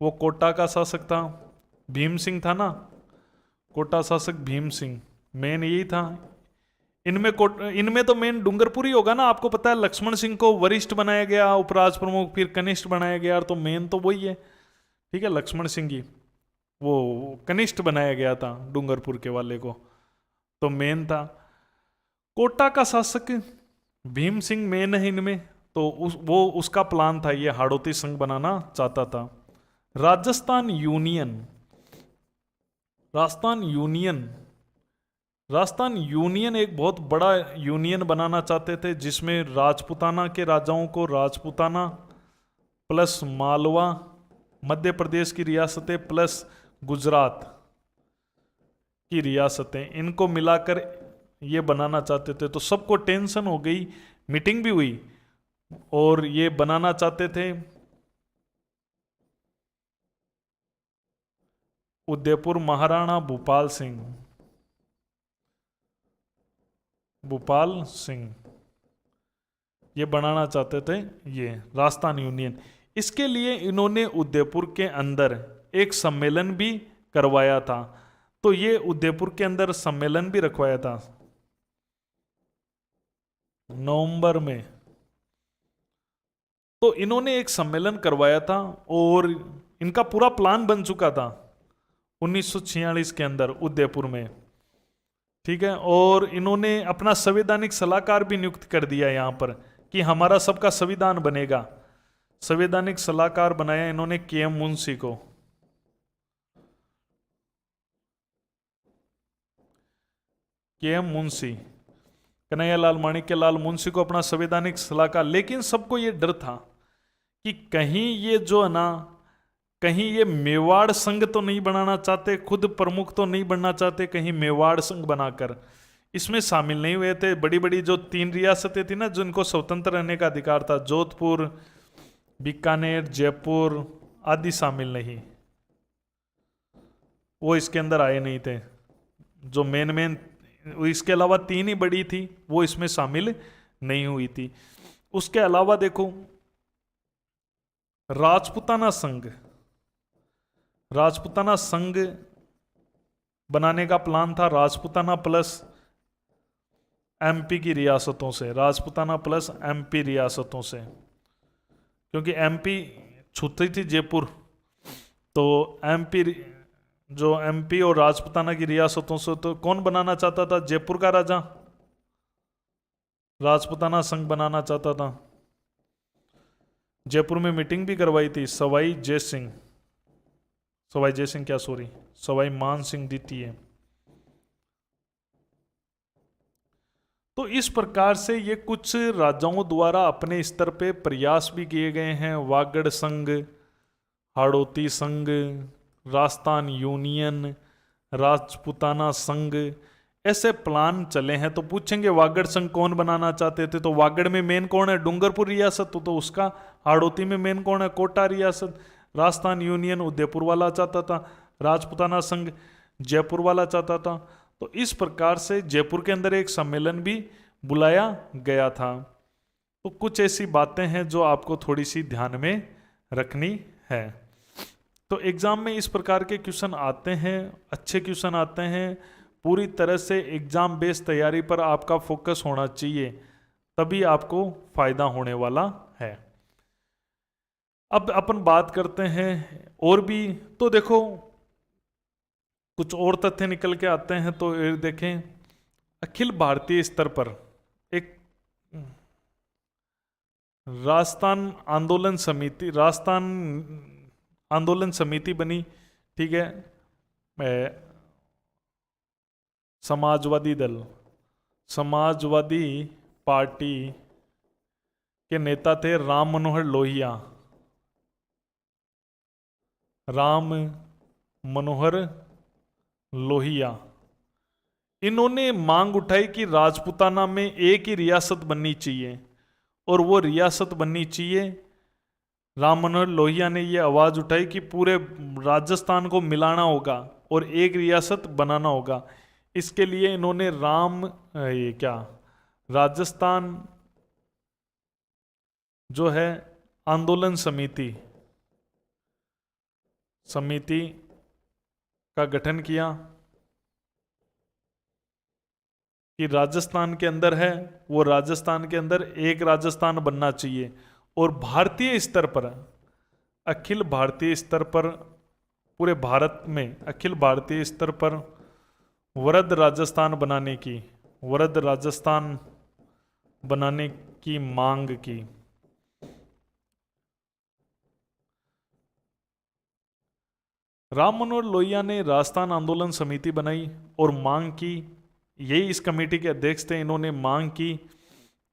वो कोटा का शासक था, भीम सिंह था ना, कोटा शासक भीम सिंह, मेन यही था। इनमें तो मेन डूंगरपुर ही होगा ना। आपको पता है लक्ष्मण सिंह को वरिष्ठ बनाया गया, उपराज प्रमुख, फिर कनिष्ठ बनाया गया, तो मेन तो वही है। ठीक है, लक्ष्मण सिंह जी वो कनिष्ठ बनाया गया था डूंगरपुर के वाले को, तो मेन था। कोटा का शासक भीम सिंह मेन है इनमें, तो वो उसका प्लान था, ये हाड़ौती संघ बनाना चाहता था। राजस्थान यूनियन एक बहुत बड़ा यूनियन बनाना चाहते थे, जिसमें राजपूताना के राजाओं को, राजपूताना प्लस मालवा मध्य प्रदेश की रियासतें प्लस गुजरात की रियासतें, इनको मिलाकर ये बनाना चाहते थे। तो सबको टेंशन हो गई, मीटिंग भी हुई और ये बनाना चाहते थे। उदयपुर महाराणा भूपाल सिंह ये बनाना चाहते थे, ये राजस्थान यूनियन। इसके लिए इन्होंने उदयपुर के अंदर एक सम्मेलन भी करवाया था। तो ये उदयपुर के अंदर सम्मेलन भी रखवाया था नवंबर में। तो इन्होंने एक सम्मेलन करवाया था और इनका पूरा प्लान बन चुका था 1946 के अंदर उदयपुर में। ठीक है, और इन्होंने अपना संवैधानिक सलाहकार भी नियुक्त कर दिया यहां पर कि हमारा सबका संविधान बनेगा। संवैधानिक सलाहकार बनाया इन्होंने के.एम. मुंशी को। के.एम. मुंशी, कन्हैयालाल माणिक्यलाल मुंशी को अपना संवैधानिक सलाहकार। लेकिन सबको ये डर था कि कहीं ये जो है ना, कहीं ये मेवाड़ संघ तो नहीं बनाना चाहते, खुद प्रमुख तो नहीं बनना चाहते, कहीं मेवाड़ संघ बनाकर इसमें शामिल नहीं हुए थे। बड़ी बड़ी जो 3 रियासतें थी ना जिनको स्वतंत्र रहने का अधिकार था, जोधपुर, बीकानेर, जयपुर आदि शामिल नहीं, वो इसके अंदर आए नहीं थे। जो मेन इसके अलावा 3 ही बड़ी थी वो इसमें शामिल नहीं हुई थी। उसके अलावा देखो राजपूताना संघ बनाने का प्लान था। राजपूताना प्लस एमपी की रियासतों से, राजपूताना प्लस एमपी रियासतों से, क्योंकि एमपी छूती थी जयपुर, तो एमपी और राजपूताना की रियासतों से। तो कौन बनाना चाहता था? जयपुर का राजा राजपूताना संघ बनाना चाहता था। जयपुर में मीटिंग भी करवाई थी सवाई मान सिंह द्वितीय। तो इस प्रकार से ये कुछ राजाओं द्वारा अपने स्तर पे प्रयास भी किए गए हैं। वागड़ संघ, हाड़ौती संघ, राजस्थान यूनियन, राजपूताना संघ, ऐसे प्लान चले हैं। तो पूछेंगे वागड़ संघ कौन बनाना चाहते थे? तो वागड़ में मेन कौन है? डूंगरपुर रियासत, तो उसका। हाड़ौती में मेन कौन है? कोटा रियासत। राजस्थान यूनियन उदयपुर वाला चाहता था, राजपूताना संघ जयपुर वाला चाहता था। तो इस प्रकार से जयपुर के अंदर एक सम्मेलन भी बुलाया गया था। तो कुछ ऐसी बातें हैं जो आपको थोड़ी सी ध्यान में रखनी है। तो एग्जाम में इस प्रकार के क्वेश्चन आते हैं, अच्छे क्वेश्चन आते हैं। पूरी तरह से एग्जाम बेस्ड तैयारी पर आपका फोकस होना चाहिए, तभी आपको फायदा होने वाला है। अब अपन बात करते हैं और भी। तो देखो कुछ और तथ्य निकल के आते हैं। तो ये देखें, अखिल भारतीय स्तर पर एक राजस्थान आंदोलन समिति बनी। ठीक है, समाजवादी पार्टी के नेता थे राम मनोहर लोहिया। राम मनोहर लोहिया, इन्होंने मांग उठाई कि राजपूताना में एक ही रियासत बननी चाहिए, और वो रियासत बननी चाहिए। राम मनोहर लोहिया ने ये आवाज उठाई कि पूरे राजस्थान को मिलाना होगा और एक रियासत बनाना होगा। इसके लिए इन्होंने राजस्थान जो है आंदोलन समिति का गठन किया कि राजस्थान के अंदर है, वो राजस्थान के अंदर एक राजस्थान बनना चाहिए, और भारतीय स्तर पर, अखिल भारतीय स्तर पर, पूरे भारत में अखिल भारतीय स्तर पर वृहद राजस्थान बनाने की मांग की। राम मनोहर लोहिया ने राजस्थान आंदोलन समिति बनाई और मांग की, यही इस कमेटी के अध्यक्ष थे, इन्होंने मांग की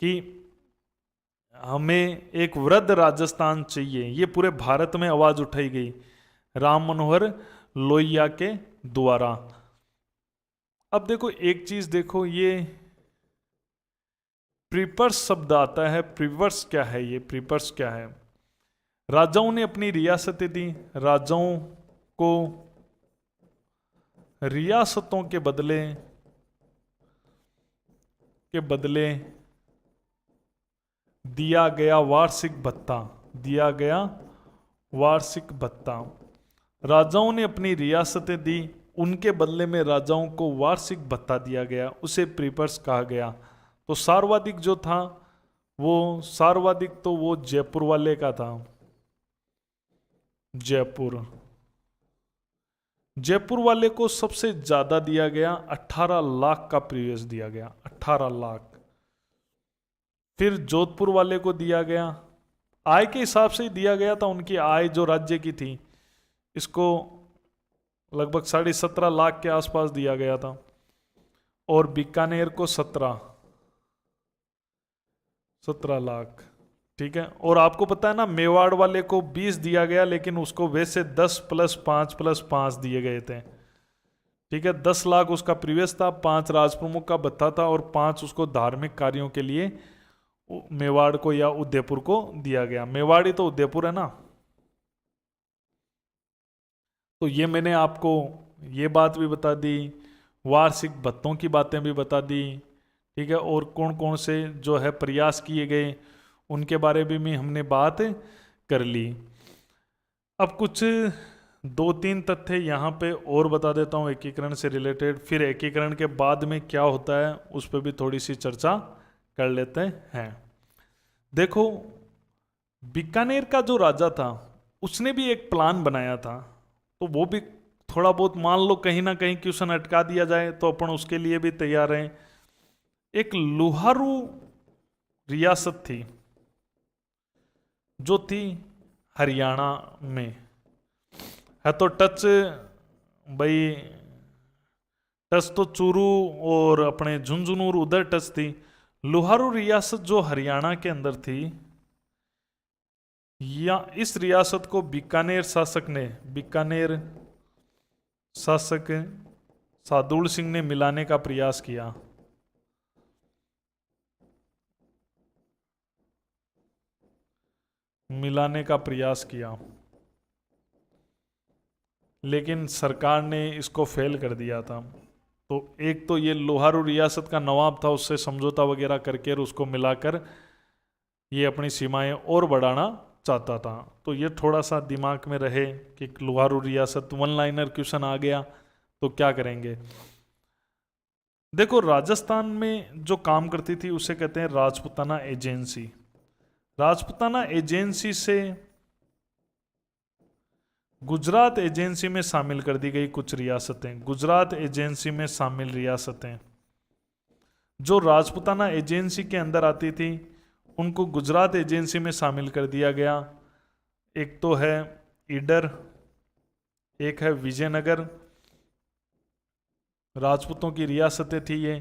कि हमें एक वृहद राजस्थान चाहिए। ये पूरे भारत में आवाज उठाई गई राम मनोहर लोहिया के द्वारा। अब देखो एक चीज देखो, ये प्रीपर्स शब्द आता है, प्रीपर्स क्या है, ये प्रीपर्स क्या है? राजाओं ने अपनी रियासतें दी, राजाओं को रियासतों के बदले दिया गया वार्षिक भत्ता। राजाओं ने अपनी रियासतें दी, उनके बदले में राजाओं को वार्षिक भत्ता दिया गया, उसे प्रीपर्स कहा गया। तो सार्ववादिक जो था वो जयपुर वाले का था। जयपुर वाले को सबसे ज्यादा दिया गया, 18 लाख का प्रीवियस दिया गया, 18 लाख। फिर जोधपुर वाले को दिया गया, आय के हिसाब से ही दिया गया था, उनकी आय जो राज्य की थी, इसको लगभग 17.5 लाख के आसपास दिया गया था। और बीकानेर को 17 लाख, ठीक है। और आपको पता है ना, मेवाड़ वाले को 20 दिया गया, लेकिन उसको वैसे 10 + 5 + 5 दिए गए थे, ठीक है। 10 लाख उसका प्रीवियस था, 5 राजप्रमुख का भत्ता था, और 5 उसको धार्मिक कार्यों के लिए मेवाड़ को या उदयपुर को दिया गया। मेवाड़ी तो उदयपुर है ना। तो ये मैंने आपको ये बात भी बता दी, वार्षिक भत्तों की बातें भी बता दी, ठीक है। और कौन कौन से जो है प्रयास किए गए उनके बारे में भी हमने बात कर ली। अब कुछ 2-3 तथ्य यहाँ पे और बता देता हूँ एकीकरण से रिलेटेड, फिर एकीकरण के बाद में क्या होता है उस पर भी थोड़ी सी चर्चा कर लेते हैं। देखो, बीकानेर का जो राजा था उसने भी एक प्लान बनाया था, तो वो भी थोड़ा बहुत मान लो कहीं ना कहीं क्वेश्चन अटका दिया जाए तो अपन उसके लिए भी तैयार हैं। एक लोहारू रियासत थी जो थी हरियाणा में, है तो टच तो चूरू और अपने झुंझुनू उधर टच थी। लोहारू रियासत जो हरियाणा के अंदर थी, या इस रियासत को बीकानेर शासक सादुल सिंह ने मिलाने का प्रयास किया। लेकिन सरकार ने इसको फेल कर दिया था। तो एक तो ये लोहारू रियासत का नवाब था, उससे समझौता वगैरह करके उसको मिलाकर ये अपनी सीमाएं और बढ़ाना चाहता था। तो ये थोड़ा सा दिमाग में रहे कि लोहारू रियासत, 1 लाइनर क्वेश्चन आ गया तो क्या करेंगे। देखो, राजस्थान में जो काम करती थी उसे कहते हैं राजपूताना एजेंसी। राजपूताना एजेंसी से गुजरात एजेंसी में शामिल कर दी गई कुछ रियासतें। गुजरात एजेंसी में शामिल रियासतें जो राजपूताना एजेंसी के अंदर आती थी उनको गुजरात एजेंसी में शामिल कर दिया गया। एक तो है ईडर, एक है विजयनगर, राजपूतों की रियासतें थी ये।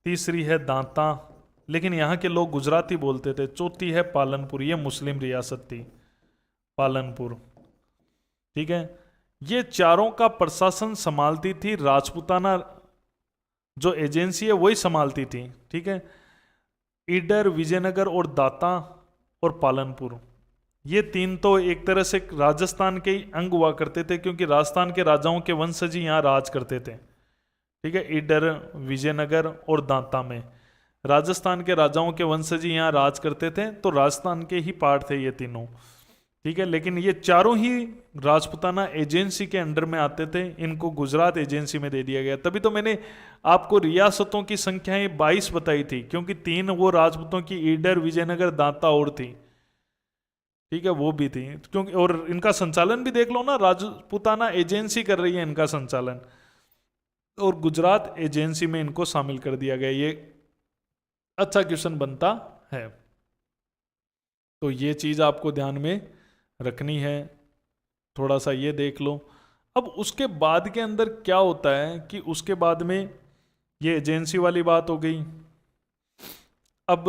तीसरी है दांता, लेकिन यहाँ के लोग गुजराती बोलते थे। चौथी है पालनपुर, ये मुस्लिम रियासत थी पालनपुर। ठीक है। ये चारों का प्रशासन संभालती थी राजपूताना, जो एजेंसी है वही संभालती थी, ठीक है। ईडर, विजयनगर और दाता और पालनपुर, ये तीन तो एक तरह से राजस्थान के ही अंग हुआ करते थे, क्योंकि राजस्थान के राजाओं के वंशज ही यहाँ राज करते थे, ठीक है। ईडर, विजयनगर और दांता में राजस्थान के राजाओं के वंशज ही यहाँ राज करते थे, तो राजस्थान के ही पार्ट थे ये तीनों, ठीक है। लेकिन ये चारों ही राजपूताना एजेंसी के अंडर में आते थे, इनको गुजरात एजेंसी में दे दिया गया। तभी तो मैंने आपको रियासतों की संख्याएं 22 बताई थी, क्योंकि 3 वो राजपूतों की ईडर, विजयनगर, दांता और थी, ठीक है, वो भी थी। क्योंकि और इनका संचालन भी देख लो ना, राजपूताना एजेंसी कर रही है इनका संचालन, और गुजरात एजेंसी में इनको शामिल कर दिया गया। ये अच्छा क्वेश्चन बनता है, तो ये चीज आपको ध्यान में रखनी है, थोड़ा सा ये देख लो। अब उसके बाद के अंदर क्या होता है कि उसके बाद में ये एजेंसी वाली बात हो गई, अब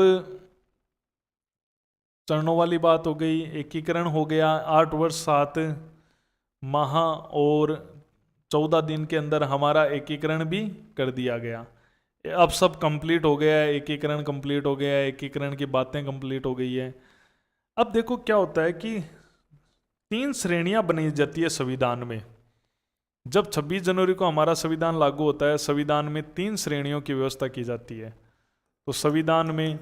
चरणों वाली बात हो गई, एकीकरण हो गया, 8 वर्ष 7 माह और 14 दिन के अंदर हमारा एकीकरण भी कर दिया गया। अब सब कंप्लीट हो गया है, एकीकरण कंप्लीट हो गया है, एकीकरण की बातें कंप्लीट हो गई है। अब देखो क्या होता है कि 3 श्रेणियां बनी जाती है संविधान में। जब 26 जनवरी को हमारा संविधान लागू होता है, संविधान में 3 श्रेणियों की व्यवस्था की जाती है। तो संविधान में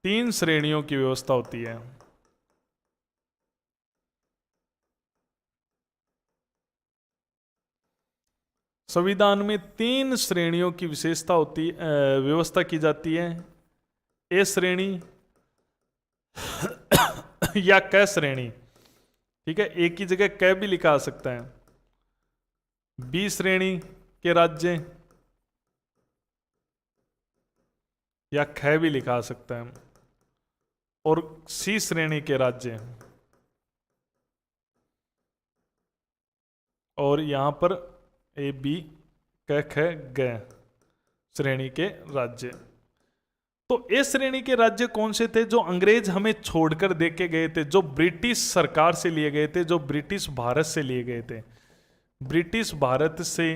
3 श्रेणियों की व्यवस्था होती है। संविधान में 3 श्रेणियों की विशेषता होती व्यवस्था की जाती है। ए श्रेणी या क श्रेणी, ठीक है, एक ही जगह क भी लिखा आ सकता है। बी श्रेणी के राज्य या ख भी लिखा आ सकता है, और सी श्रेणी के राज्य, और यहां पर ए बी क ख ग श्रेणी के राज्य। तो ए श्रेणी के राज्य कौन से थे? जो अंग्रेज हमें छोड़कर देके गए थे, जो ब्रिटिश सरकार से लिए गए थे, जो ब्रिटिश भारत से लिए गए थे। ब्रिटिश भारत से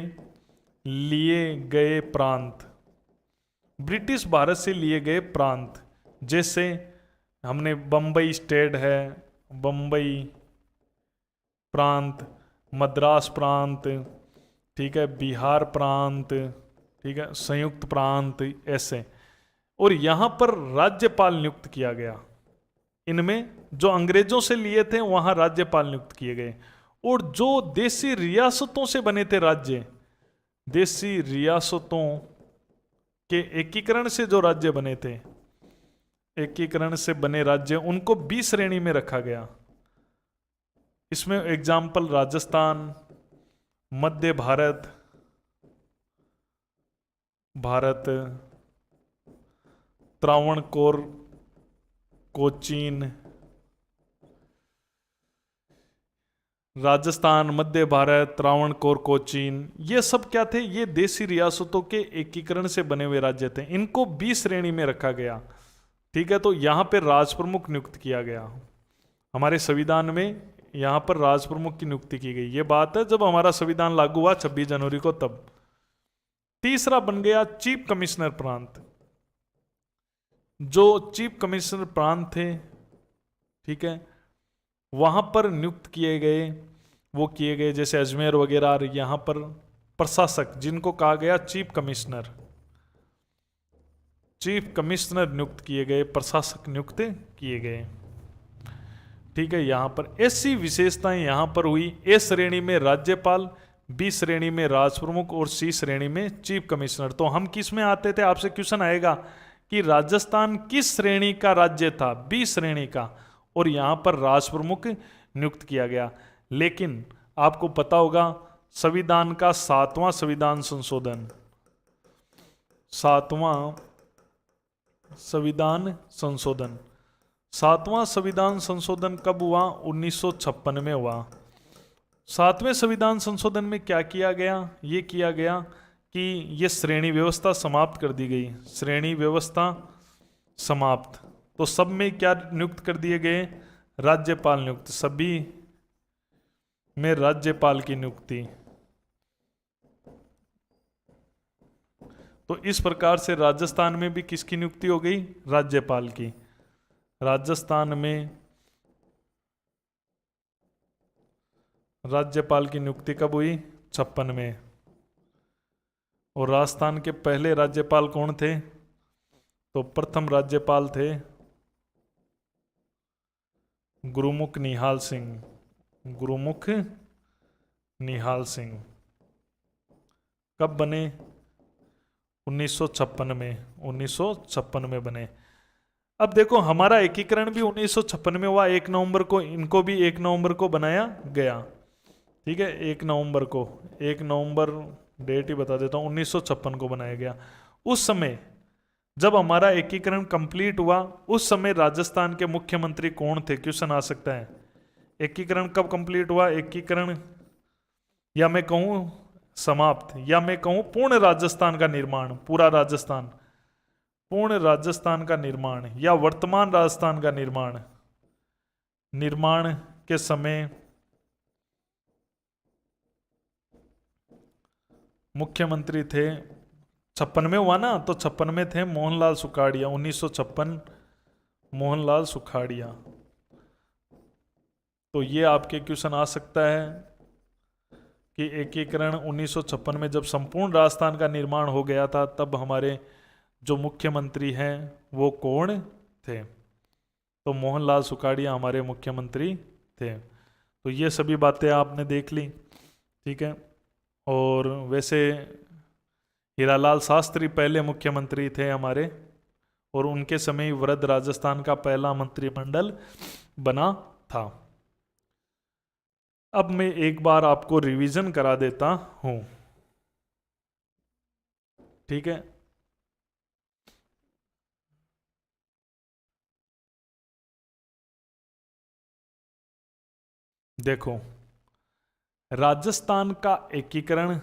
लिए गए प्रांत, ब्रिटिश भारत से लिए गए प्रांत, जैसे हमने बम्बई स्टेट है, बम्बई प्रांत, मद्रास प्रांत, ठीक है, बिहार प्रांत, ठीक है, संयुक्त प्रांत, ऐसे। और यहां पर राज्यपाल नियुक्त किया गया। इनमें जो अंग्रेजों से लिए थे वहां राज्यपाल नियुक्त किए गए। और जो देसी रियासतों से बने थे राज्य, देसी रियासतों के एकीकरण से जो राज्य बने थे, एकीकरण से बने राज्य, उनको 20 श्रेणी में रखा गया। इसमें एग्जाम्पल राजस्थान, मध्य भारत, त्रावणकोर, कोचीन, राजस्थान, मध्य भारत, त्रावणकोर, कोचीन, ये सब क्या थे? ये देसी रियासतों के एकीकरण से बने हुए राज्य थे। इनको 20 श्रेणी में रखा गया, ठीक है। तो यहां पर राजप्रमुख नियुक्त किया गया। हमारे संविधान में यहां पर राजप्रमुख की नियुक्ति की गई। ये बात है जब हमारा संविधान लागू हुआ 26 जनवरी को, तब। तीसरा बन गया चीफ कमिश्नर प्रांत। जो चीफ कमिश्नर प्रांत थे, ठीक है, वहां पर नियुक्त किए गए, वो किए गए जैसे अजमेर वगैरह। यहां पर प्रशासक, जिनको कहा गया चीफ कमिश्नर, चीफ कमिश्नर नियुक्त किए गए, प्रशासक नियुक्त किए गए, ठीक है। यहां पर ऐसी विशेषताएं यहां पर हुई। ए श्रेणी में राज्यपाल, बी श्रेणी में राजप्रमुख और सी श्रेणी में चीफ कमिश्नर। तो हम किस में आते थे? आपसे क्वेश्चन आएगा कि राजस्थान किस श्रेणी का राज्य था? बी श्रेणी का, और यहां पर राजप्रमुख नियुक्त किया गया। लेकिन आपको पता होगा संविधान का 7वां संविधान संशोधन, 7वां संविधान संशोधन, 7वां संविधान संशोधन कब हुआ? 1956 में हुआ। 7वें संविधान संशोधन में क्या किया गया? ये किया गया कि ये श्रेणी व्यवस्था समाप्त कर दी गई। श्रेणी व्यवस्था समाप्त। तो सब में क्या नियुक्त कर दिए गए? राज्यपाल नियुक्त, सभी में राज्यपाल की नियुक्ति। तो इस प्रकार से राजस्थान में भी किसकी नियुक्ति हो गई? राज्यपाल की। राजस्थान में राज्यपाल की नियुक्ति कब हुई? 56 में। और राजस्थान के पहले राज्यपाल कौन थे? तो प्रथम राज्यपाल थे गुरुमुख निहाल सिंह। गुरुमुख निहाल सिंह कब बने? 1956 में। 1956 में बने। अब देखो हमारा एकीकरण भी 1956 में हुआ, 1 नवंबर को, इनको भी 1 नवंबर को बनाया गया। ठीक है, 1 नवंबर को, 1 नवंबर डेट ही बता देता हूँ, 1956 को बनाया गया। उस समय जब हमारा एकीकरण कंप्लीट हुआ, उस समय राजस्थान के मुख्यमंत्री कौन थे? क्वेश्चन आ सकता है। एकीकरण कब कंप्लीट हुआ? एकीकरण, या मैं कहूँ समाप्त, या मैं कहूँ पूर्ण राजस्थान का निर्माण, पूरा राजस्थान, पूर्ण राजस्थान का निर्माण, या वर्तमान राजस्थान का निर्माण, निर्माण के समय मुख्यमंत्री थे, 56 में हुआ ना, तो 56 में थे मोहनलाल सुखाड़िया। 1956 मोहनलाल सुखाड़िया। तो ये आपके क्वेश्चन आ सकता है कि एकीकरण 1956 में जब संपूर्ण राजस्थान का निर्माण हो गया था, तब हमारे जो मुख्यमंत्री हैं वो कौन थे? तो मोहनलाल सुखाड़िया हमारे मुख्यमंत्री थे। तो ये सभी बातें आपने देख ली। ठीक है। और वैसे हीरालाल शास्त्री पहले मुख्यमंत्री थे हमारे, और उनके समय वृद्ध राजस्थान का पहला मंत्रिमंडल बना था। अब मैं एक बार आपको रिवीजन करा देता हूं। ठीक है। देखो, राजस्थान का एकीकरण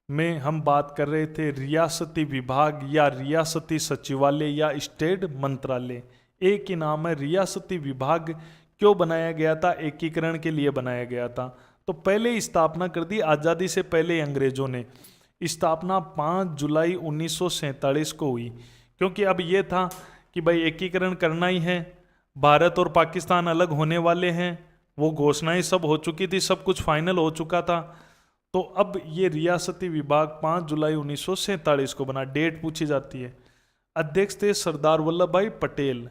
में हम बात कर रहे थे रियासती विभाग या रियासती सचिवालय या स्टेट मंत्रालय। एक ही नाम है। रियासती विभाग क्यों बनाया गया था? एकीकरण के लिए बनाया गया था। तो पहले स्थापना कर दी आज़ादी से पहले अंग्रेजों ने। स्थापना 5 जुलाई 1947 को हुई, क्योंकि अब ये था कि भाई एकीकरण करना ही है, भारत और पाकिस्तान अलग होने वाले हैं, वो घोषणाएं सब हो चुकी थी, सब कुछ फाइनल हो चुका था। तो अब ये रियासती विभाग 5 जुलाई 1947 को बना। डेट पूछी जाती है। अध्यक्ष थे सरदार वल्लभ भाई पटेल।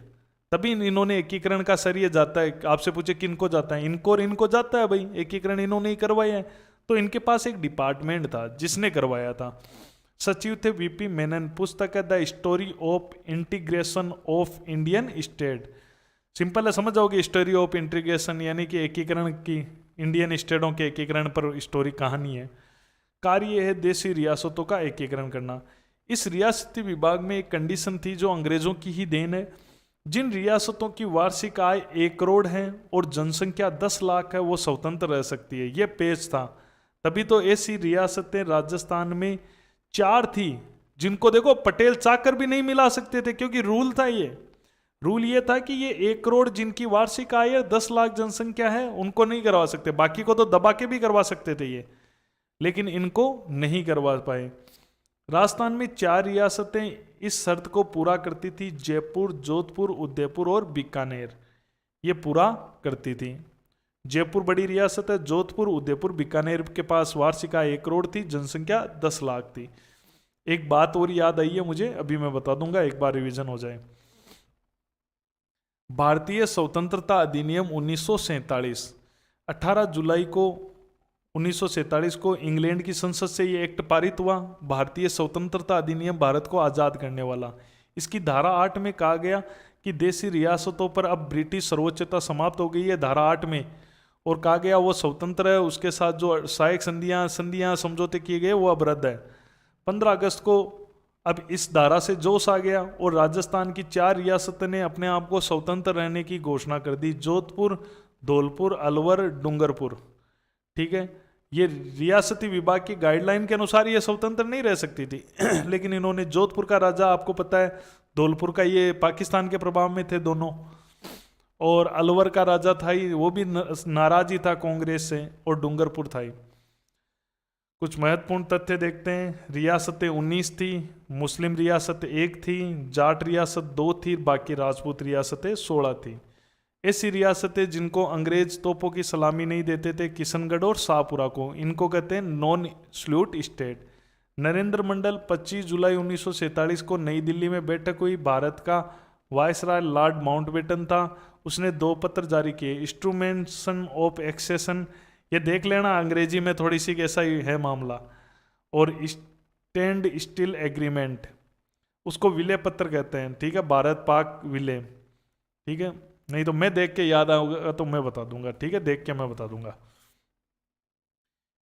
तभी इन्होंने एकीकरण का श्रेय जाता है। आपसे पूछे किनको जाता है? इनको और इनको जाता है भाई, एकीकरण इन्होंने ही करवाया है। तो इनके पास एक डिपार्टमेंट था जिसने करवाया था। सचिव थे वीपी मेनन। पुस्तक है the story of integration of Indian state. Simple है, समझ जाओगे। स्टोरी ऑफ इंटीग्रेशन यानी कि एकीकरण की, इंडियन स्टेटों के एकीकरण पर स्टोरी, कहानी है। कार्य है देशी रियासतों का एकीकरण करना। इस रियासती विभाग में एक कंडीशन थी जो अंग्रेजों की ही देन है। जिन रियासतों की वार्षिक आय 1 करोड़ है और जनसंख्या 10 लाख है, वो स्वतंत्र रह सकती है। ये पेज था। तभी तो ऐसी रियासतें राजस्थान में 4 थी जिनको देखो पटेल चाकर भी नहीं मिला सकते थे, क्योंकि रूल था। ये रूल ये था कि ये 1 करोड़ जिनकी वार्षिक आय है, 10 लाख जनसंख्या है, उनको नहीं करवा सकते। बाकी को तो दबा के भी करवा सकते थे ये, लेकिन इनको नहीं करवा पाए। राजस्थान में 4 रियासतें इस शर्त को पूरा करती थी। जयपुर, जोधपुर, उदयपुर और बीकानेर ये पूरा करती थी। जयपुर बड़ी रियासत है। जोधपुर, उदयपुर, बीकानेर के पास वार्षिक आय 1 करोड़ थी, जनसंख्या 10 लाख थी। एक बात और याद आई है मुझे, अभी मैं बता दूंगा, एक बार रिवीजन हो जाए। भारतीय स्वतंत्रता अधिनियम 1947, 18 जुलाई को 1947 को इंग्लैंड की संसद से ये एक्ट पारित हुआ। भारतीय स्वतंत्रता अधिनियम भारत को आज़ाद करने वाला। इसकी धारा 8 में कहा गया कि देशी रियासतों पर अब ब्रिटिश सर्वोच्चता समाप्त हो गई है, धारा 8 में। और कहा गया वो स्वतंत्र है, उसके साथ जो सहायक संधियां समझौते किए गए वो अब रद्द है। 15 अगस्त को अब इस धारा से जोश आ गया और राजस्थान की 4 रियासतें ने अपने आप को स्वतंत्र रहने की घोषणा कर दी। जोधपुर, धौलपुर, अलवर, डूंगरपुर। ठीक है। ये रियासती विभाग की गाइडलाइन के अनुसार ये स्वतंत्र नहीं रह सकती थी लेकिन इन्होंने, जोधपुर का राजा आपको पता है, धौलपुर का, ये पाकिस्तान के प्रभाव में थे दोनों। और अलवर का राजा था ही, वो भी नाराज ही था कांग्रेस से, और डूंगरपुर था ही। कुछ महत्वपूर्ण तथ्य देखते हैं। रियासतें 19 थी, मुस्लिम रियासत 1 थी, जाट रियासत 2 थी, बाकी राजपूत रियासतें 16 थी। ऐसी रियासतें जिनको अंग्रेज तोपों की सलामी नहीं देते थे, किशनगढ़ और शाहपुरा को, इनको कहते हैं नॉन सल्यूट स्टेट। नरेंद्र मंडल 25 जुलाई 1947 को नई दिल्ली में बैठक हुई। भारत का वायसराय लॉर्ड माउंटबेटन था। उसने 2 पत्र जारी किए, इंस्ट्रूमेंशन ऑफ एक्सेशन, ये देख लेना अंग्रेजी में थोड़ी सी कैसा ही है मामला, और स्टैंड स्टिल एग्रीमेंट, उसको विलय पत्र कहते हैं, ठीक है, भारत पाक विलय, ठीक है, नहीं तो मैं देख के याद आऊंगा तो मैं बता दूंगा, ठीक है, देख के मैं बता दूंगा।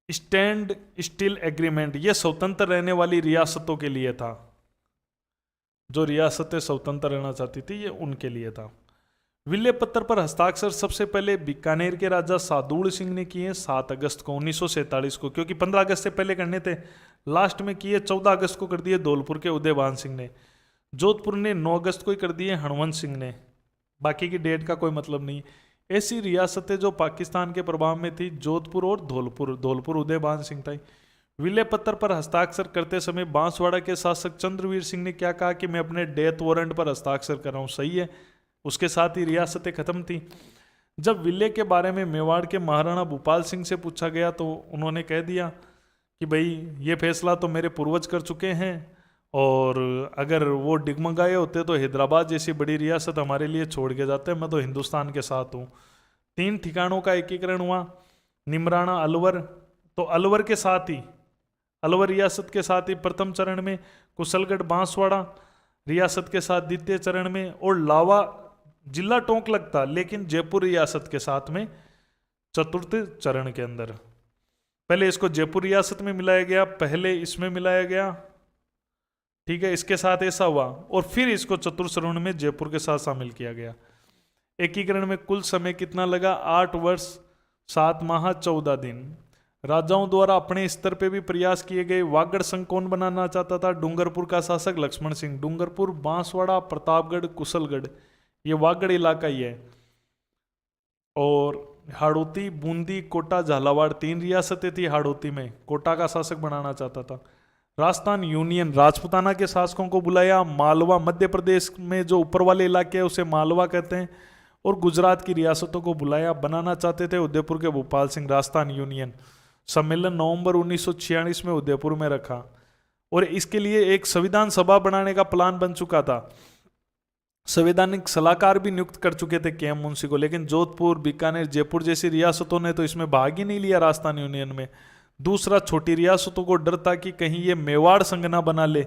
स्टैंड स्टिल एग्रीमेंट ये स्वतंत्र रहने वाली रियासतों के लिए था, जो रियासतें स्वतंत्र रहना चाहती थी ये उनके लिए था। विलय पत्र पर हस्ताक्षर सबसे पहले बीकानेर के राजा सादुल सिंह ने किए 7 अगस्त को 1947 को, क्योंकि 15 अगस्त से पहले करने थे, लास्ट में किए 14 अगस्त को कर दिए धौलपुर के उदयभान सिंह ने। जोधपुर ने 9 अगस्त को ही कर दिए हणवंत सिंह ने, बाकी की डेट का कोई मतलब नहीं। ऐसी रियासतें जो पाकिस्तान के प्रभाव में थी, जोधपुर और धौलपुर उदयभान सिंह था। विलय पत्र पर हस्ताक्षर करते समय बांसवाड़ा के शासक चंद्रवीर सिंह ने क्या कहा कि मैं अपने डेथ वारंट पर हस्ताक्षर कर रहा हूँ, सही है, उसके साथ ही रियासतें खत्म थी। जब विलय के बारे में मेवाड़ के महाराणा भूपाल सिंह से पूछा गया तो उन्होंने कह दिया कि भाई ये फैसला तो मेरे पूर्वज कर चुके हैं, और अगर वो डिगमगाए होते तो हैदराबाद जैसी बड़ी रियासत हमारे लिए छोड़ के जाते, मैं तो हिंदुस्तान के साथ हूँ। 3 ठिकानों का एकीकरण हुआ, निमराना अलवर, तो अलवर के साथ ही, अलवर रियासत के साथ ही प्रथम चरण में, कुशलगढ़ बांसवाड़ा रियासत के साथ द्वितीय चरण में, और लावा जिला टोंक लगता लेकिन जयपुर रियासत के साथ में चतुर्थ चरण के अंदर। पहले इसको जयपुर रियासत में मिलाया गया, पहले इसमें मिलाया गया, ठीक है, इसके साथ ऐसा हुआ, और फिर इसको चतुर्थ चरण में जयपुर के साथ शामिल किया गया। एकीकरण में कुल समय कितना लगा? 8 वर्ष 7 माह 14 दिन। राजाओं द्वारा अपने स्तर पे भी प्रयास किए गए। वागड़ संघ कौन बनाना चाहता था? डूंगरपुर का शासक लक्ष्मण सिंह। डूंगरपुर, बांसवाड़ा, प्रतापगढ़, कुशलगढ़, ये वागड़ इलाका ही है। और हाड़ौती, बूंदी, कोटा, झालावाड़ 3 रियासतें थी। हाड़ौती में कोटा का शासक बनाना चाहता था। राजस्थान यूनियन, राजपुताना के शासकों को बुलाया। मालवा, मध्य प्रदेश में जो ऊपर वाले इलाके हैं उसे मालवा कहते हैं। और गुजरात की रियासतों को बुलाया, बनाना चाहते थे उदयपुर के भोपाल सिंह राजस्थान यूनियन। सम्मेलन नवंबर 1946 में उदयपुर में रखा, और इसके लिए एक संविधान सभा बनाने का प्लान बन चुका था। संवैधानिक सलाहकार भी नियुक्त कर चुके थे के एम मुंशी को, लेकिन जोधपुर, बीकानेर, जयपुर जैसी रियासतों ने तो इसमें भाग ही नहीं लिया राजस्थान यूनियन में। दूसरा, छोटी रियासतों को डर था कि कहीं ये मेवाड़ संघ ना बना ले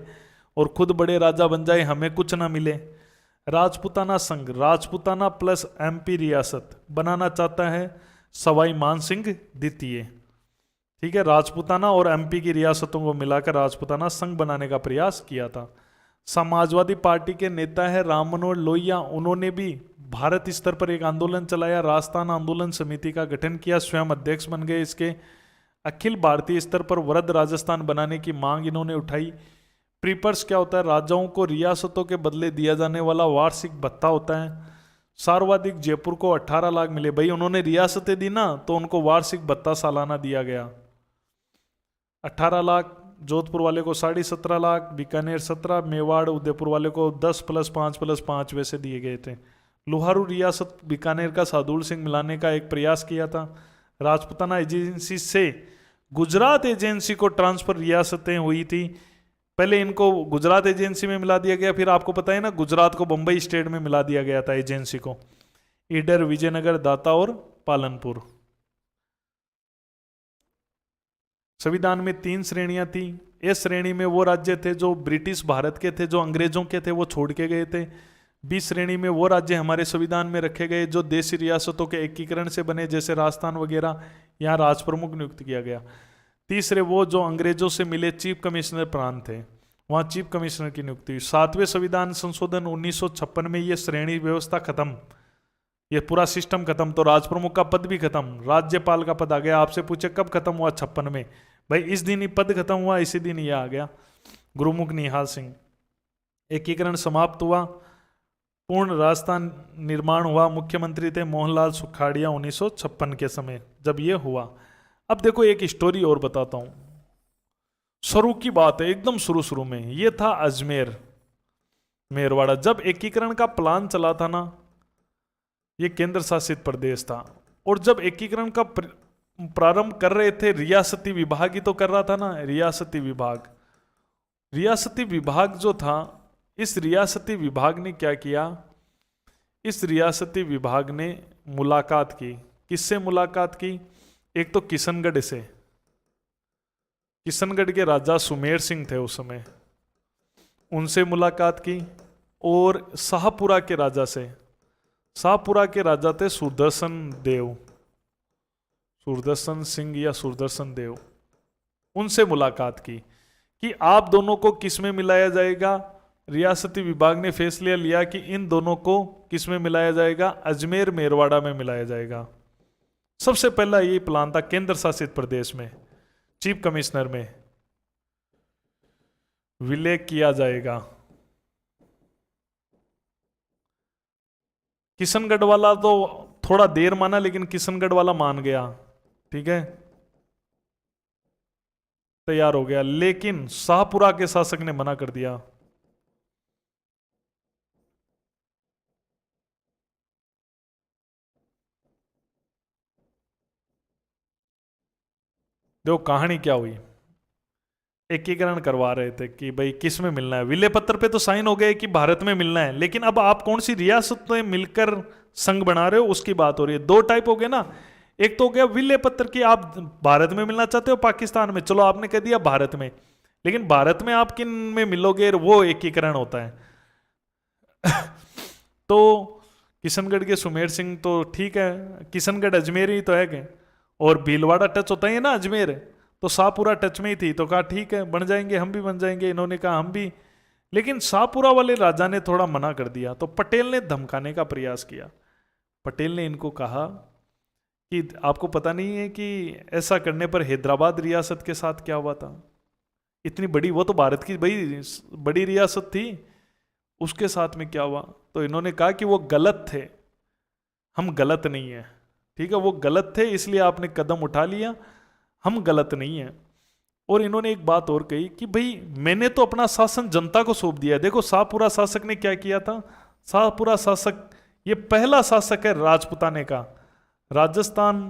और खुद बड़े राजा बन जाए, हमें कुछ ना मिले। राजपुताना संघ, राजपुताना प्लस एमपी रियासत बनाना चाहता है सवाई मान सिंह द्वितीय, ठीक है। राजपुताना और एमपी की रियासतों को मिलाकर राजपुताना संघ बनाने का प्रयास किया था। समाजवादी पार्टी के नेता है राम मनोहर लोहिया, उन्होंने भी भारत स्तर पर एक आंदोलन चलाया। राजस्थान आंदोलन समिति का गठन किया, स्वयं अध्यक्ष बन गए इसके। अखिल भारतीय स्तर पर वृहद राजस्थान बनाने की मांग इन्होंने उठाई। प्रीपर्स क्या होता है? राजाओं को रियासतों के बदले दिया जाने वाला वार्षिक भत्ता होता है। सर्वाधिक जयपुर को 18 लाख मिले। भाई उन्होंने रियासतें दी ना, तो उनको वार्षिक भत्ता सालाना दिया गया 18 लाख। जोधपुर वाले को 17.5 लाख, बीकानेर 17, मेवाड़ उदयपुर वाले को 10 + 5 + 5 वैसे दिए गए थे। लोहारू रियासत बीकानेर का सादुल सिंह मिलाने का एक प्रयास किया था। राजपुताना एजेंसी से गुजरात एजेंसी को ट्रांसफर रियासतें हुई थी। पहले इनको गुजरात एजेंसी में मिला दिया गया, फिर आपको पता है ना गुजरात को बंबई स्टेट में मिला दिया गया था एजेंसी को। ईडर, विजयनगर, दाता और पालनपुर। संविधान में 3 श्रेणियां थी। इस श्रेणी में वो राज्य थे जो ब्रिटिश भारत के थे, जो अंग्रेजों के थे, वो छोड़ के गए थे। 20 श्रेणी में वो राज्य हमारे संविधान में रखे गए जो देशी रियासतों के एकीकरण से बने, जैसे राजस्थान वगैरह, यहाँ राज प्रमुख नियुक्त किया गया। तीसरे वो जो अंग्रेजों से मिले चीफ कमिश्नर प्रांत थे, वहाँ चीफ कमिश्नर की नियुक्ति हुई। 7वें संविधान संशोधन 1956 में ये श्रेणी व्यवस्था खत्म, ये पूरा सिस्टम खत्म। तो राज प्रमुख का पद भी खत्म, राज्यपाल का पद आ गया। आपसे पूछे कब खत्म हुआ? 56 में। भाई इस दिन ही पद खत्म हुआ, इसी दिन ये आ गया। गुरुमुख निहाल सिंह। एकीकरण समाप्त हुआ पूर्ण राजस्थान निर्माण हुआ, मुख्यमंत्री थे मोहनलाल सुखाड़िया 1956 के समय जब ये हुआ। अब देखो एक स्टोरी और बताता हूं, शुरू की बात है, एकदम शुरू शुरू में। ये था अजमेर मेरवाड़ा, जब एकीकरण का प्लान चला था ना, ये केंद्र शासित प्रदेश था, और जब एकीकरण का प्रारंभ कर रहे थे, रियासती विभाग ही तो कर रहा था ना, रियासती विभाग। रियासती विभाग जो था, इस रियासती विभाग ने क्या किया, इस रियासती विभाग ने मुलाकात की। किससे मुलाकात की? एक तो किशनगढ़ से, किशनगढ़ के राजा सुमेर सिंह थे उस समय, उनसे मुलाकात की, और शाहपुरा के राजा से, शाहपुरा के राजा थे सुदर्शन देव, सुदर्शन सिंह या सुदर्शन देव, उनसे मुलाकात की कि आप दोनों को किस में मिलाया जाएगा। रियासती विभाग ने फैसला लिया कि इन दोनों को किस में मिलाया जाएगा, अजमेर मेरवाड़ा में मिलाया जाएगा। सबसे पहला ये प्लान था केंद्र शासित प्रदेश में, चीफ कमिश्नर में विलय किया जाएगा। किशनगढ़ वाला तो थोड़ा देर माना, लेकिन किशनगढ़ वाला मान गया, ठीक है, तैयार हो गया। लेकिन शाहपुरा के शासक ने मना कर दिया। देखो कहानी क्या हुई, एकीकरण करवा रहे थे कि भाई किस में मिलना है, विलय पत्र पे तो साइन हो गए कि भारत में मिलना है, लेकिन अब आप कौन सी रियासत में मिलकर संघ बना रहे हो उसकी बात हो रही है। दो टाइप हो गए ना, एक तो हो गया विलय पत्र की आप भारत में मिलना चाहते हो पाकिस्तान में, चलो आपने कह दिया भारत में, लेकिन भारत में आप किन में मिलोगे, वो एकीकरण होता है। तो किशनगढ़ के सुमेर सिंह तो ठीक है, किशनगढ़ अजमेर ही तो है क्या, और भीलवाड़ा टच होता है ना अजमेर, तो शाहपुरा टच में ही थी, तो कहा ठीक है बन जाएंगे, हम भी बन जाएंगे। इन्होंने कहा हम भी, लेकिन शाहपुरा वाले राजा ने थोड़ा मना कर दिया, तो पटेल ने धमकाने का प्रयास किया। पटेल ने इनको कहा कि आपको पता नहीं है कि ऐसा करने पर हैदराबाद रियासत के साथ क्या हुआ था, इतनी बड़ी, वो तो भारत की बड़ी रियासत थी, उसके साथ में क्या हुआ। तो इन्होंने कहा कि वो गलत थे, हम गलत नहीं है, ठीक है, वो गलत थे इसलिए आपने कदम उठा लिया, हम गलत नहीं है। और इन्होंने एक बात और कही कि भाई मैंने तो अपना शासन जनता को सौंप दिया है। देखो शाहपुरा शासक ने क्या किया था, शाहपुरा शासक ये पहला शासक है राजपुताने का, राजस्थान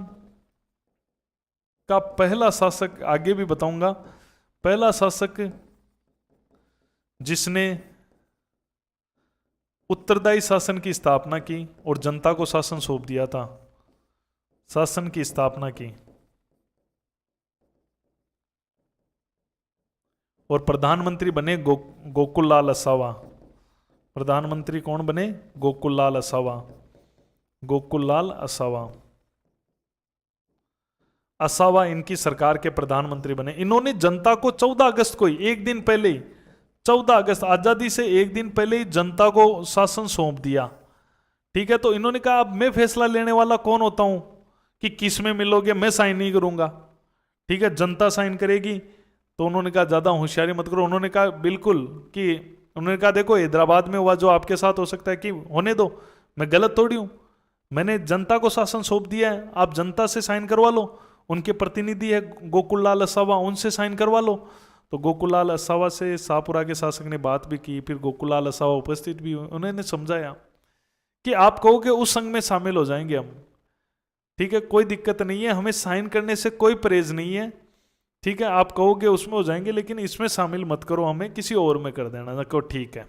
का पहला शासक, आगे भी बताऊंगा, पहला शासक जिसने उत्तरदायी शासन की स्थापना की और जनता को शासन सौंप दिया था, शासन की स्थापना की। और प्रधानमंत्री बने गोकुल लाल असावा। प्रधानमंत्री कौन बने? गोकुल लाल असावा, गोकुल लाल असावा, असावा इनकी सरकार के प्रधानमंत्री बने। इन्होंने जनता को 14 अगस्त को ही, एक दिन पहले ही, 14 अगस्त आजादी से एक दिन पहले ही जनता को शासन सौंप दिया, ठीक है। तो इन्होंने कहा अब मैं फैसला लेने वाला कौन होता हूं कि किस में मिलोगे, मैं साइन नहीं करूंगा, ठीक है, जनता साइन करेगी। तो उन्होंने कहा ज्यादा होशियारी मत करो, उन्होंने कहा बिल्कुल, कि उन्होंने कहा देखो हैदराबाद में हुआ जो आपके साथ हो सकता है कि होने दो, मैं गलत थोड़ी हूं, मैंने जनता को शासन सौंप दिया है, आप जनता से साइन करवा लो, उनके प्रतिनिधि है गोकुल लाल असावा, उनसे साइन करवा लो। तो गोकुल लाल असावा से शाहपुरा के शासक ने बात भी की, फिर गोकुल लाल असावा उपस्थित भी हुए, उन्होंने समझाया कि आप कहोगे उस संघ में शामिल हो जाएंगे हम, ठीक है, कोई दिक्कत नहीं है, हमें साइन करने से कोई परहेज नहीं है, ठीक है, आप कहोगे उसमें हो जाएंगे, लेकिन इसमें शामिल मत करो, हमें किसी और में कर देना ना, कहो ठीक है।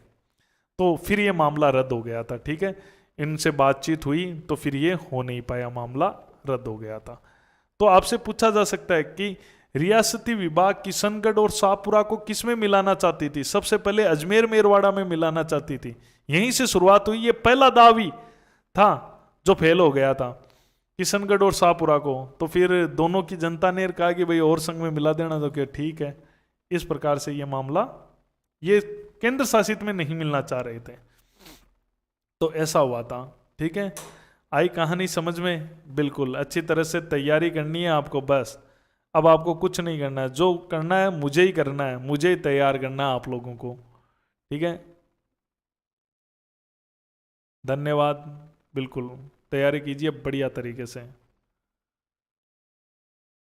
तो फिर ये मामला रद्द हो गया था, ठीक है, इनसे बातचीत हुई तो फिर ये हो नहीं पाया, मामला रद्द हो गया था। तो आपसे पूछा जा सकता है कि रियासती विभाग किशनगढ़ और शाहपुरा को किस में मिलाना चाहती थी? सबसे पहले अजमेर मेरवाड़ा में मिलाना चाहती थी, यहीं से शुरुआत हुई, ये पहला दावी था जो फेल हो गया था, किशनगढ़ और शाहपुरा को। तो फिर दोनों की जनता ने कहा कि भाई और संघ में मिला देना, तो क्या ठीक है। इस प्रकार से ये मामला, ये केंद्र शासित में नहीं मिलना चाह रहे थे, तो ऐसा हुआ था, ठीक है। आई कहानी समझ में? बिल्कुल अच्छी तरह से तैयारी करनी है आपको, बस अब आपको कुछ नहीं करना है, जो करना है मुझे ही करना है, मुझे ही तैयार करना है आप लोगों को, ठीक है। धन्यवाद। बिल्कुल तैयारी कीजिए बढ़िया तरीके से।